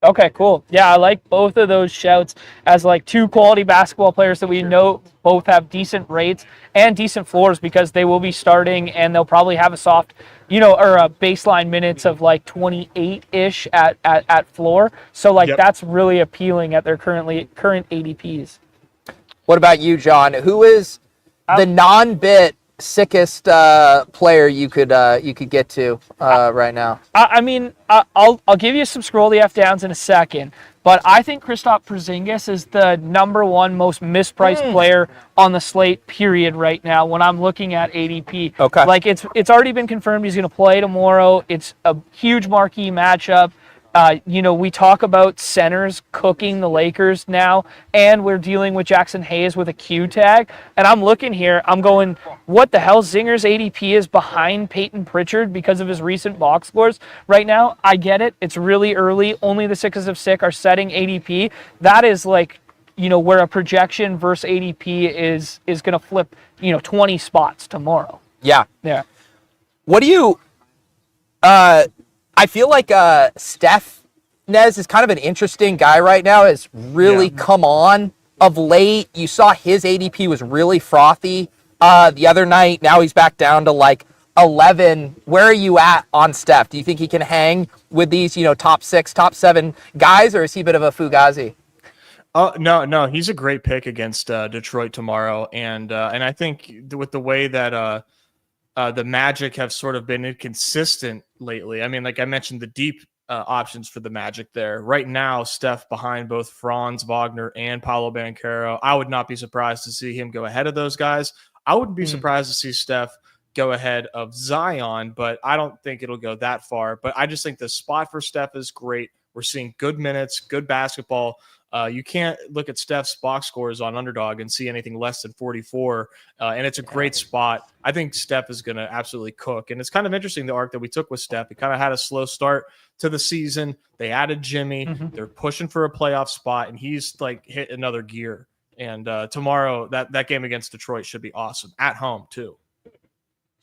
Okay, cool. Yeah, I like both of those shouts as like two quality basketball players that we know both have decent rates and decent floors because they will be starting and they'll probably have a soft, or a baseline minutes of like 28-ish at floor. So that's really appealing at their current ADPs. What about you, John? Who is the non-bit sickest player you could get to right now? I mean, I'll give you some scroll the F downs in a second, but I think Kristaps Porzingis is the number one most mispriced player on the slate, period, right now when I'm looking at ADP. Okay. Like it's already been confirmed he's going to play tomorrow. It's a huge marquee matchup. We talk about centers cooking the Lakers now, and we're dealing with Jackson Hayes with a Q tag. And I'm looking here, I'm going, what the hell? Zinger's ADP is behind Peyton Pritchard because of his recent box scores right now. I get it. It's really early. Only the sickest of sick are setting ADP. That is like, where a projection versus ADP is going to flip, 20 spots tomorrow. Yeah. Yeah. What do you I feel like Steph Nez is kind of an interesting guy right now. Has really come on of late. You saw his ADP was really frothy the other night. Now he's back down to like 11. Where are you at on Steph? Do you think he can hang with these, top 6, top 7 guys, or is he a bit of a fugazi? Oh no, he's a great pick against Detroit tomorrow, and I think with the way that the Magic have sort of been inconsistent lately. I mean, like I mentioned, the deep options for the Magic there. Right now, Steph behind both Franz Wagner and Paolo Banchero. I would not be surprised to see him go ahead of those guys. I wouldn't be surprised to see Steph go ahead of Zion, but I don't think it'll go that far. But I just think the spot for Steph is great. We're seeing good minutes, good basketball. You can't look at Steph's box scores on Underdog and see anything less than 44, and it's a great spot. I think Steph is going to absolutely cook, and it's kind of interesting, the arc that we took with Steph. It kind of had a slow start to the season. They added Jimmy. They're pushing for a playoff spot, and he's like hit another gear. And tomorrow, that game against Detroit should be awesome, at home too.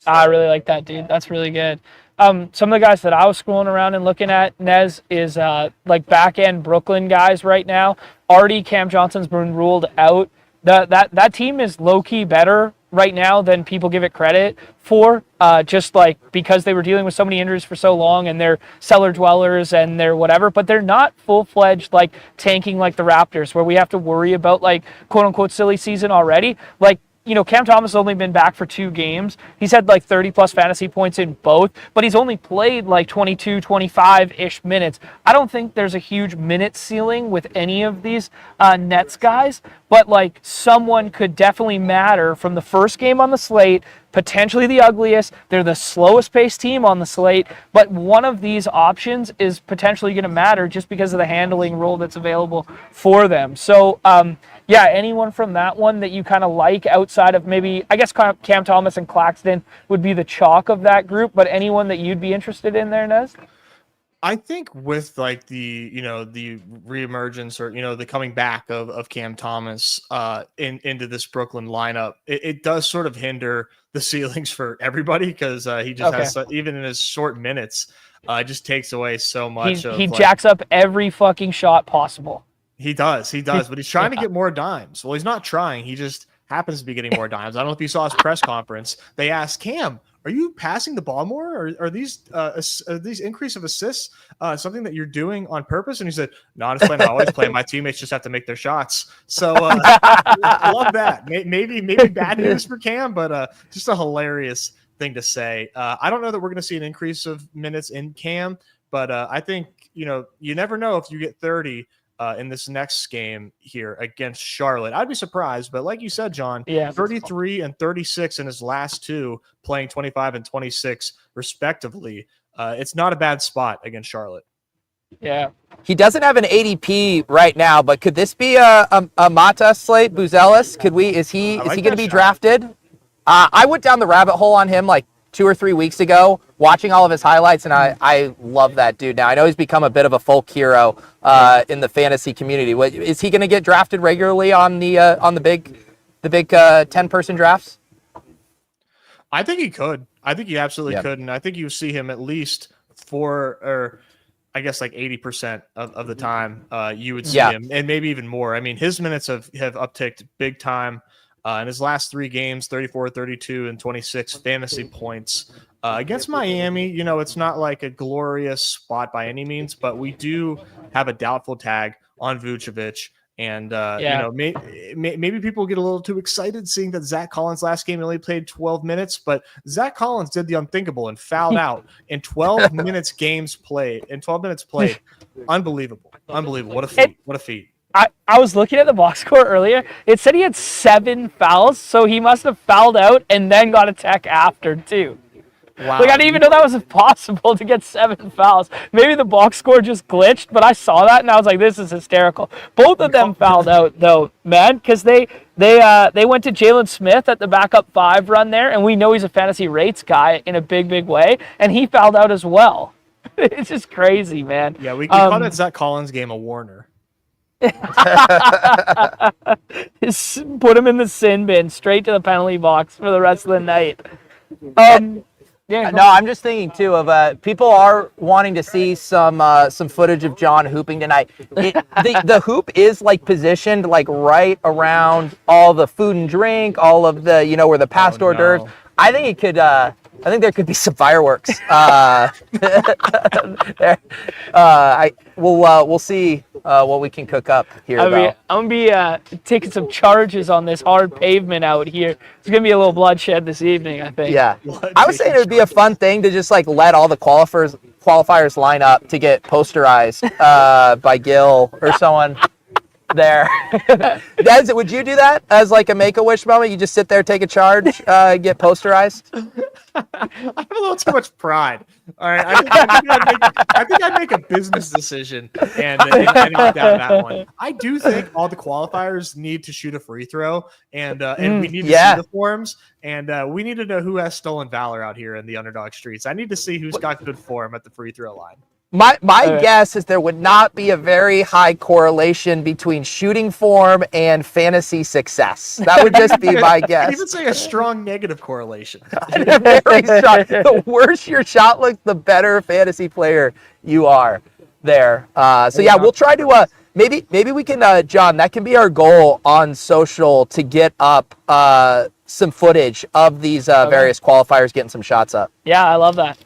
I really like that, dude. That's really good. Some of the guys that I was scrolling around and looking at, Nez, is like back-end Brooklyn guys right now. Already Cam Johnson's been ruled out. That team is low-key better right now than people give it credit for, just like because they were dealing with so many injuries for so long and they're cellar dwellers and they're whatever, but they're not full-fledged like tanking like the Raptors where we have to worry about like quote-unquote silly season already. Like, Cam Thomas has only been back for 2 games. He's had like 30-plus fantasy points in both, but he's only played like 22, 25-ish minutes. I don't think there's a huge minute ceiling with any of these Nets guys, but like someone could definitely matter from the first game on the slate, potentially the ugliest. They're the slowest paced team on the slate, but one of these options is potentially going to matter just because of the handling role that's available for them. So, yeah, anyone from that one that you kind of like outside of maybe, I guess Cam Thomas and Claxton would be the chalk of that group, but anyone that you'd be interested in there, Nez? I think with like the reemergence or, the coming back of Cam Thomas into this Brooklyn lineup, it does sort of hinder the ceilings for everybody because he just has, even in his short minutes, just takes away so much. He jacks up every fucking shot possible. He does, but he's trying to get more dimes. Well, he's not trying. He just happens to be getting more dimes. I don't know if you saw his press conference. They asked Cam, are you passing the ball more? Or are these increase of assists something that you're doing on purpose? And he said, no, I'm just playing. I always play. My teammates just have to make their shots. So I love that. Maybe bad news for Cam, but just a hilarious thing to say. I don't know that we're going to see an increase of minutes in Cam, but I think, you never know if you get 30 in this next game here against Charlotte. I'd be surprised, but like you said, John, 33 and 36 in his last 2, playing 25 and 26 respectively. It's not a bad spot against Charlotte. Yeah. He doesn't have an ADP right now, but could this be a Mata Slate Buzelis? Is he going to be drafted? I went down the rabbit hole on him like 2 or 3 weeks ago, watching all of his highlights, and I love that dude now. I know he's become a bit of a folk hero in the fantasy community. Is he going to get drafted regularly on the big 10-person drafts? I think he could. I think he absolutely could, and I think you see him at least I guess like 80% of the time you would see him, and maybe even more. I mean, his minutes have upticked big time. In his last 3 games, 34, 32, and 26 fantasy points. Against Miami, it's not like a glorious spot by any means, but we do have a doubtful tag on Vucevic. And, maybe people get a little too excited seeing that Zach Collins' last game only played 12 minutes, but Zach Collins did the unthinkable and fouled out in 12 minutes played. Unbelievable. What a feat. I was looking at the box score earlier. It said he had 7 fouls, so he must have fouled out and then got a tech after too. Wow. Like, I didn't even know that was possible to get 7 fouls. Maybe the box score just glitched, but I saw that and I was like, this is hysterical. Both of them fouled out, though, man, because they went to Jalen Smith at the backup 5 run there, and we know he's a fantasy rates guy in a big, big way, and he fouled out as well. It's just crazy, man. Yeah, we call that Zach Collins game a Warner. Put him in the sin bin, straight to the penalty box for the rest of the night. Yeah, No, I'm just thinking too of people are wanting to see some footage of John hooping tonight. The hoop is like positioned like right around all the food and drink, all of the where the past hors d'oeuvres. I think it could. I think there could be some fireworks. We'll see what we can cook up here. I'm gonna be taking some charges on this hard pavement out here. It's gonna be a little bloodshed this evening, I think. Yeah, I was saying it would be a fun thing to just like let all the qualifiers line up to get posterized by Gil or someone there. Des, would you do that as like a Make-A-Wish moment? You just sit there, take a charge, get posterized? I have a little too much pride. All right, I think I'd make a business decision and knock down that one. I do think all the qualifiers need to shoot a free throw, and we need to see the forms, and we need to know who has stolen valor out here in the Underdog streets. I need to see who's got good form at the free throw line. My guess is there would not be a very high correlation between shooting form and fantasy success. That would just be my guess. I'd even say a strong negative correlation. Very strong. The worse your shot looks, the better fantasy player you are there. We'll try to maybe we can John, that can be our goal on social to get up some footage of these various qualifiers getting some shots up. Yeah, I love that.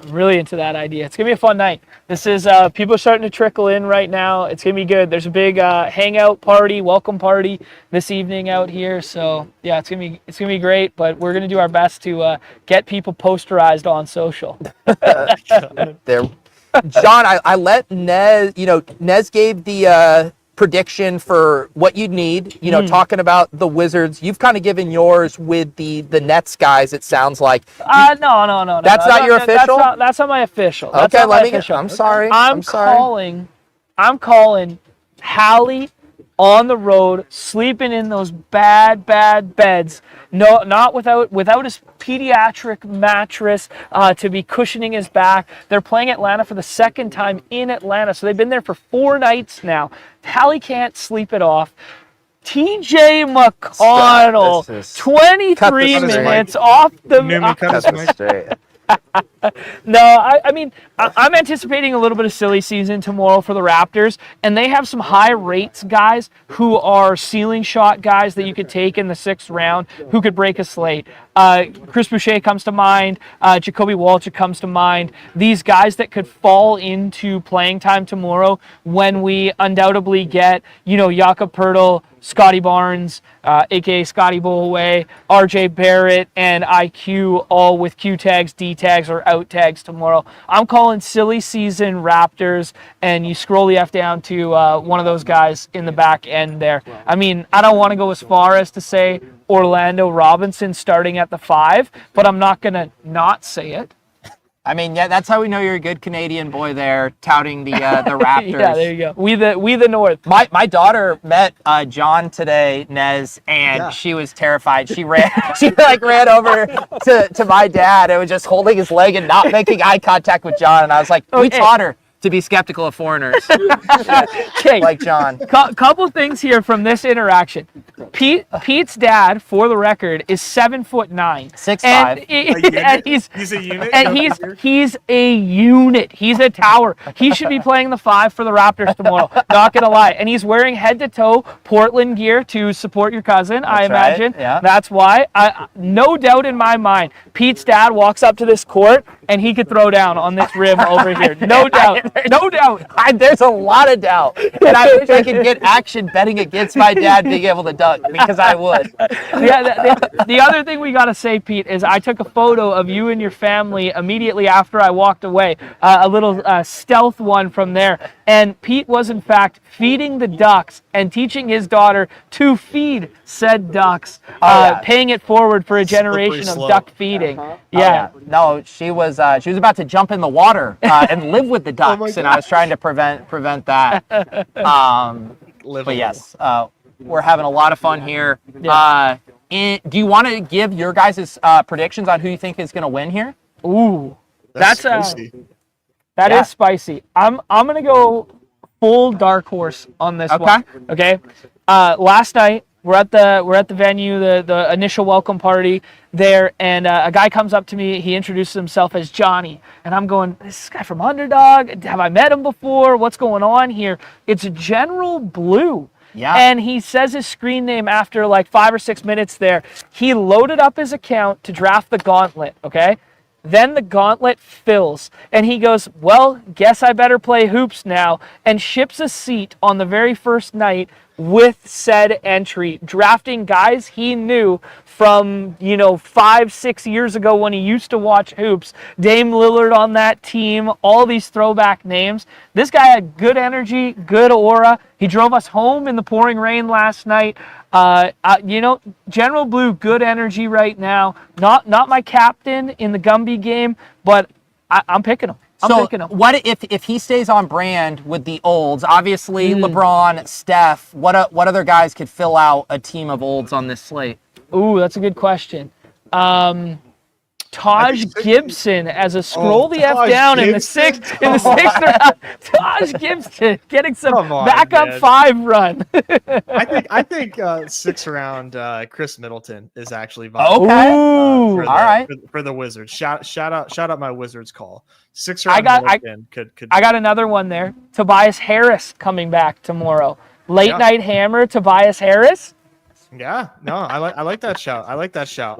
Really into that idea. It's gonna be a fun night. This is people are starting to trickle in right now. It's gonna be good. There's a big hangout party, welcome party this evening out here. So yeah, it's gonna be great. But we're gonna do our best to get people posterized on social. There, John. I let Nez. Nez gave the prediction for what you'd need, talking about the Wizards. You've kind of given yours with the Nets guys, it sounds like. No. That's not your official? That's not my official. Okay, I'm sorry. I'm calling Hallie on the road, sleeping in those bad beds. No, not without his pediatric mattress to be cushioning his back. They're playing Atlanta for the second time in Atlanta, so they've been there for 4 nights now. Hallie can't sleep it off. TJ McConnell, 23 minutes off the. No, I mean, I'm anticipating a little bit of silly season tomorrow for the Raptors, and they have some high rates guys who are ceiling shot guys that you could take in the 6th round who could break a slate. Chris Boucher comes to mind. Jacoby Walter comes to mind. These guys that could fall into playing time tomorrow when we undoubtedly get, Jakob Poeltl, Scotty Barnes, aka Scotty Bullaway, RJ Barrett, and IQ all with Q tags, D tags, or out tags tomorrow. I'm calling silly season Raptors, and you scroll the F down to one of those guys in the back end there. I mean, I don't want to go as far as to say Orlando Robinson starting at the 5, but I'm not going to not say it. I mean, yeah, that's how we know you're a good Canadian boy there, touting the Raptors. Yeah, there you go. We the North. My daughter met John today, Nez, and she was terrified. She ran over to my dad and was just holding his leg and not making eye contact with John. And I was like, we taught her to be skeptical of foreigners. Like John. Couple things here from this interaction. Pete's dad, for the record, is 7'9", 6'5", and he's a unit. And he's a unit. He's a tower. He should be playing the 5 for the Raptors tomorrow. Not gonna lie. And he's wearing head to toe Portland gear to support your cousin. I imagine. Right. Yeah. That's why. No doubt in my mind, Pete's dad walks up to this court and he could throw down on this rim over here. No doubt. No doubt. There's a lot of doubt. And I wish I could get action betting against my dad being able to dunk, because I would. Yeah, the other thing we got to say, Pete, is I took a photo of you and your family immediately after I walked away, a little stealth one from there. And Pete was, in fact, feeding the ducks and teaching his daughter to feed said ducks, yeah. paying it forward for a generation of slope. duck feeding. Oh, Yeah. No, she was about to jump in the water and live with the ducks, and I was trying to prevent that. But yes, we're having a lot of fun here. Yeah. Do you want to give your guys' predictions on who you think is going to win here? Ooh, that's spicy. that Yeah. is spicy. I'm gonna go full dark horse on this one. Okay. Last night we're at the venue, the initial welcome party there, and a guy comes up to me. He introduces himself as Johnny, and I'm going, "This guy from Underdog? Have I met him before? What's going on here?" It's General Blue. Yeah. And he says his screen name after like 5 or 6 minutes there. He loaded up his account to draft the gauntlet, okay? Then the gauntlet fills, and he goes, "Well, guess I better play hoops now," and ships a seat on the very first night with said entry, drafting guys he knew from 5-6 years ago when he used to watch hoops. Dame Lillard on that team, all these throwback names. This guy had good energy, good aura. He drove us home in the pouring rain last night. General Blue, good energy right now. Not my captain in the Gumby game, but I'm picking him. I'm picking him. What if he stays on brand with the olds? Obviously, LeBron, Steph. What other guys could fill out a team of olds on this slate? Ooh, that's a good question. Taj Gibson as a scroll the F down in the sixth round. Taj Gibson getting some backup 5 run. I think 6th round Chris Middleton is actually viable. Okay. Ooh. All right. For the Wizards. Shout out my Wizards call. 6th round Middleton could I got another one there. Tobias Harris coming back tomorrow. Late night hammer, Tobias Harris. Yeah, no, I like that shout.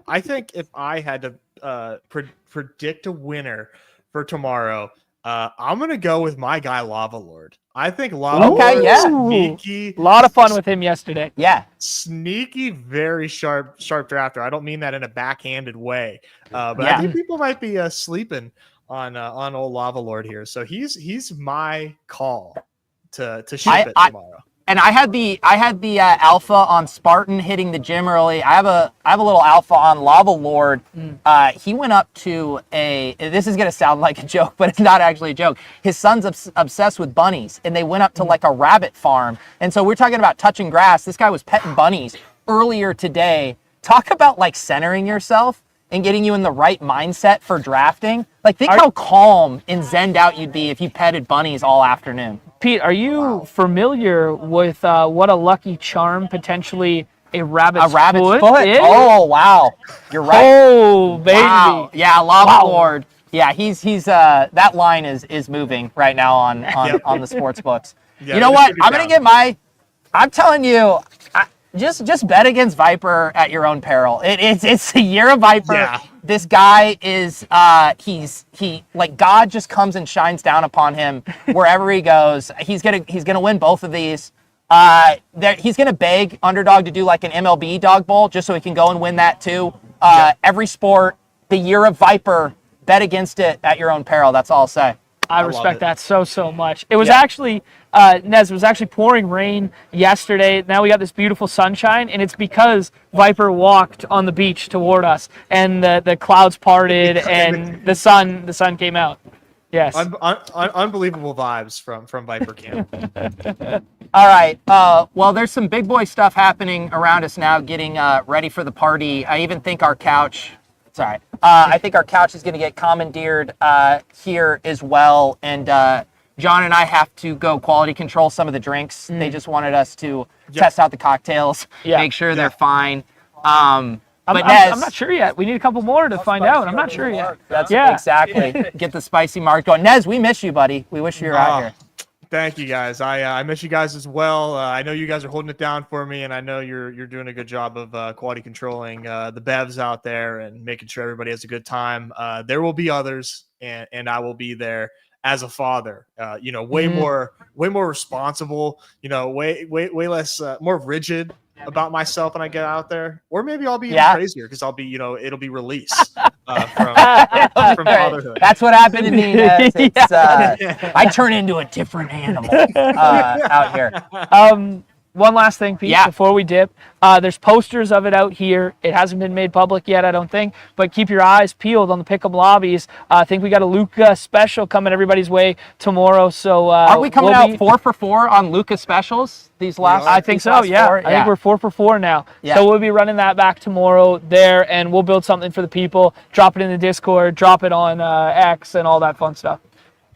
I think if I had to predict a winner for tomorrow, I'm gonna go with my guy Lava Lord. I think Lava Lord is sneaky. A lot of fun with him yesterday. Yeah, sneaky, very sharp drafter. I don't mean that in a backhanded way, but I think people might be sleeping on old Lava Lord here. So he's my call to ship it tomorrow. And I had the alpha on Spartan hitting the gym early. I have a little alpha on Lava Lord. He went up to this is gonna sound like a joke, but it's not actually a joke. His son's obsessed with bunnies, and they went up to like a rabbit farm. And so we're talking about touching grass. This guy was petting bunnies earlier today. Talk about like centering yourself and getting you in the right mindset for drafting. Like think how calm and zenned out you'd be if you petted bunnies all afternoon. Pete, are you familiar with what a lucky charm potentially a rabbit's foot is? Oh, wow. You're right. Oh, baby. Wow. Yeah, Lava Lord. Yeah, he's that line is moving right now on the sports books. Yeah, you know what? I'm going to get I'm telling you, just bet against Viper at your own peril. It's a year of Viper. Yeah. This guy is he like God just comes and shines down upon him wherever he goes. He's gonna win both of these. He's gonna beg Underdog to do like an MLB dog bowl just so he can go and win that too. Every sport, the year of Viper, bet against it at your own peril. That's all I'll say. I respect that so much. It was actually, Nez, it was actually pouring rain yesterday. Now we got this beautiful sunshine, and it's because Viper walked on the beach toward us, and the clouds parted, and the sun came out. Yes. Unbelievable vibes from Viper camp. All right. Well, there's some big boy stuff happening around us now, getting ready for the party. I even think our couch. Sorry. I think our couch is going to get commandeered here as well. And John and I have to go quality control some of the drinks. They just wanted us to test out the cocktails, make sure they're fine. I'm not sure yet. We need a couple more to find out. I'm not sure yet. That's exactly. Get the spicy mark going. Nez, we miss you, buddy. We wish you were out here. Thank you, guys. I miss you guys as well. I know you guys are holding it down for me, and I know you're doing a good job of quality controlling the bevs out there and making sure everybody has a good time. There will be others, and I will be there as a father. Way more responsible. Way less, more rigid about myself when I get out there, or maybe I'll be even crazier because I'll be, it'll be release from fatherhood. That's what happened to me. I turn into a different animal out here. One last thing, Pete, Yeah. before we dip. There's posters of it out here. It hasn't been made public yet, I don't think, but keep your eyes peeled on the pick'em lobbies. I think we got a Luca special coming everybody's way tomorrow. So Aren't we coming out 4 for 4 on Lucas specials these last? I think these so, last yeah. 4? I think we're 4 for 4 now. Yeah. So we'll be running that back tomorrow there, and we'll build something for the people, drop it in the Discord, drop it on X, and all that fun stuff.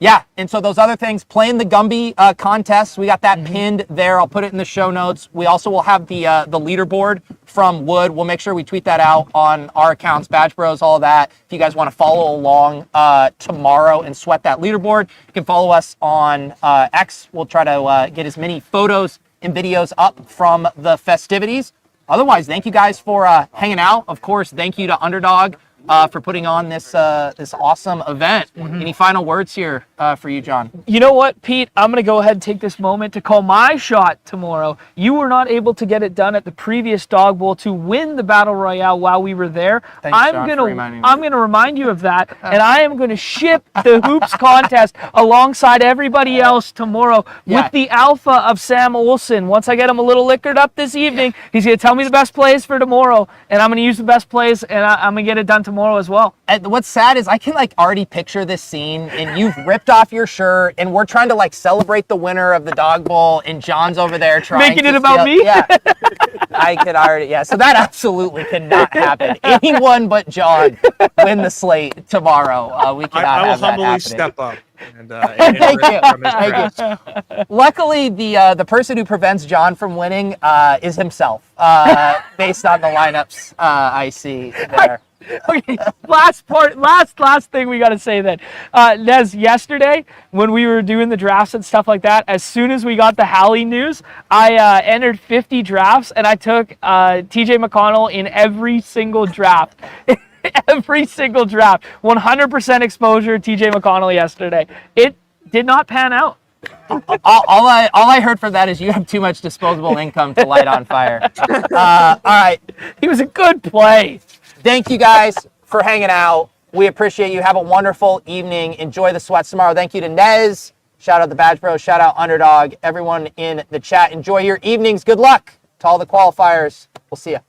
Yeah, and so those other things, playing the Gumby contest, we got that pinned there. I'll put it in the show notes. We also will have the leaderboard from Wood. We'll make sure we tweet that out on our accounts, Badge Bros, all that. If you guys want to follow along tomorrow and sweat that leaderboard, you can follow us on X. We'll try to get as many photos and videos up from the festivities. Otherwise, thank you guys for hanging out. Of course, thank you to Underdog for putting on this awesome event. Any final words here for you, John? You know what, Pete? I'm going to go ahead and take this moment to call my shot tomorrow. You were not able to get it done at the previous Dog Bowl to win the Battle Royale while we were there. Thanks, John, for reminding me. I'm going to remind you of that, and I am going to ship the Hoops contest alongside everybody else tomorrow with the alpha of Sam Olsen. Once I get him a little liquored up this evening, he's going to tell me the best plays for tomorrow, and I'm going to use the best plays, and I'm going to get it done tomorrow as well. And what's sad is I can already picture this scene, and you've ripped off your shirt, and we're trying to celebrate the winner of the Dog Bowl, and John's over there trying Making to it about me? Yeah, I could already. Yeah, so that absolutely cannot happen. Anyone but John win the Slate tomorrow. We cannot I will have that humbly happening. step up. And, Thank you. from his Thank grasp. Luckily, the person who prevents John from winning is himself, based on the lineups I see there. Okay, last thing we got to say then. Nez, yesterday when we were doing the drafts and stuff like that, as soon as we got the Hallie news, I entered 50 drafts and I took TJ McConnell in every single draft. Every single draft. 100% exposure TJ McConnell yesterday. It did not pan out. All I heard from that is you have too much disposable income to light on fire. All right. He was a good play. Thank you guys for hanging out. We appreciate you. Have a wonderful evening. Enjoy the sweats tomorrow. Thank you to Nez. Shout out the Badge Bros. Shout out Underdog. Everyone in the chat. Enjoy your evenings. Good luck to all the qualifiers. We'll see you.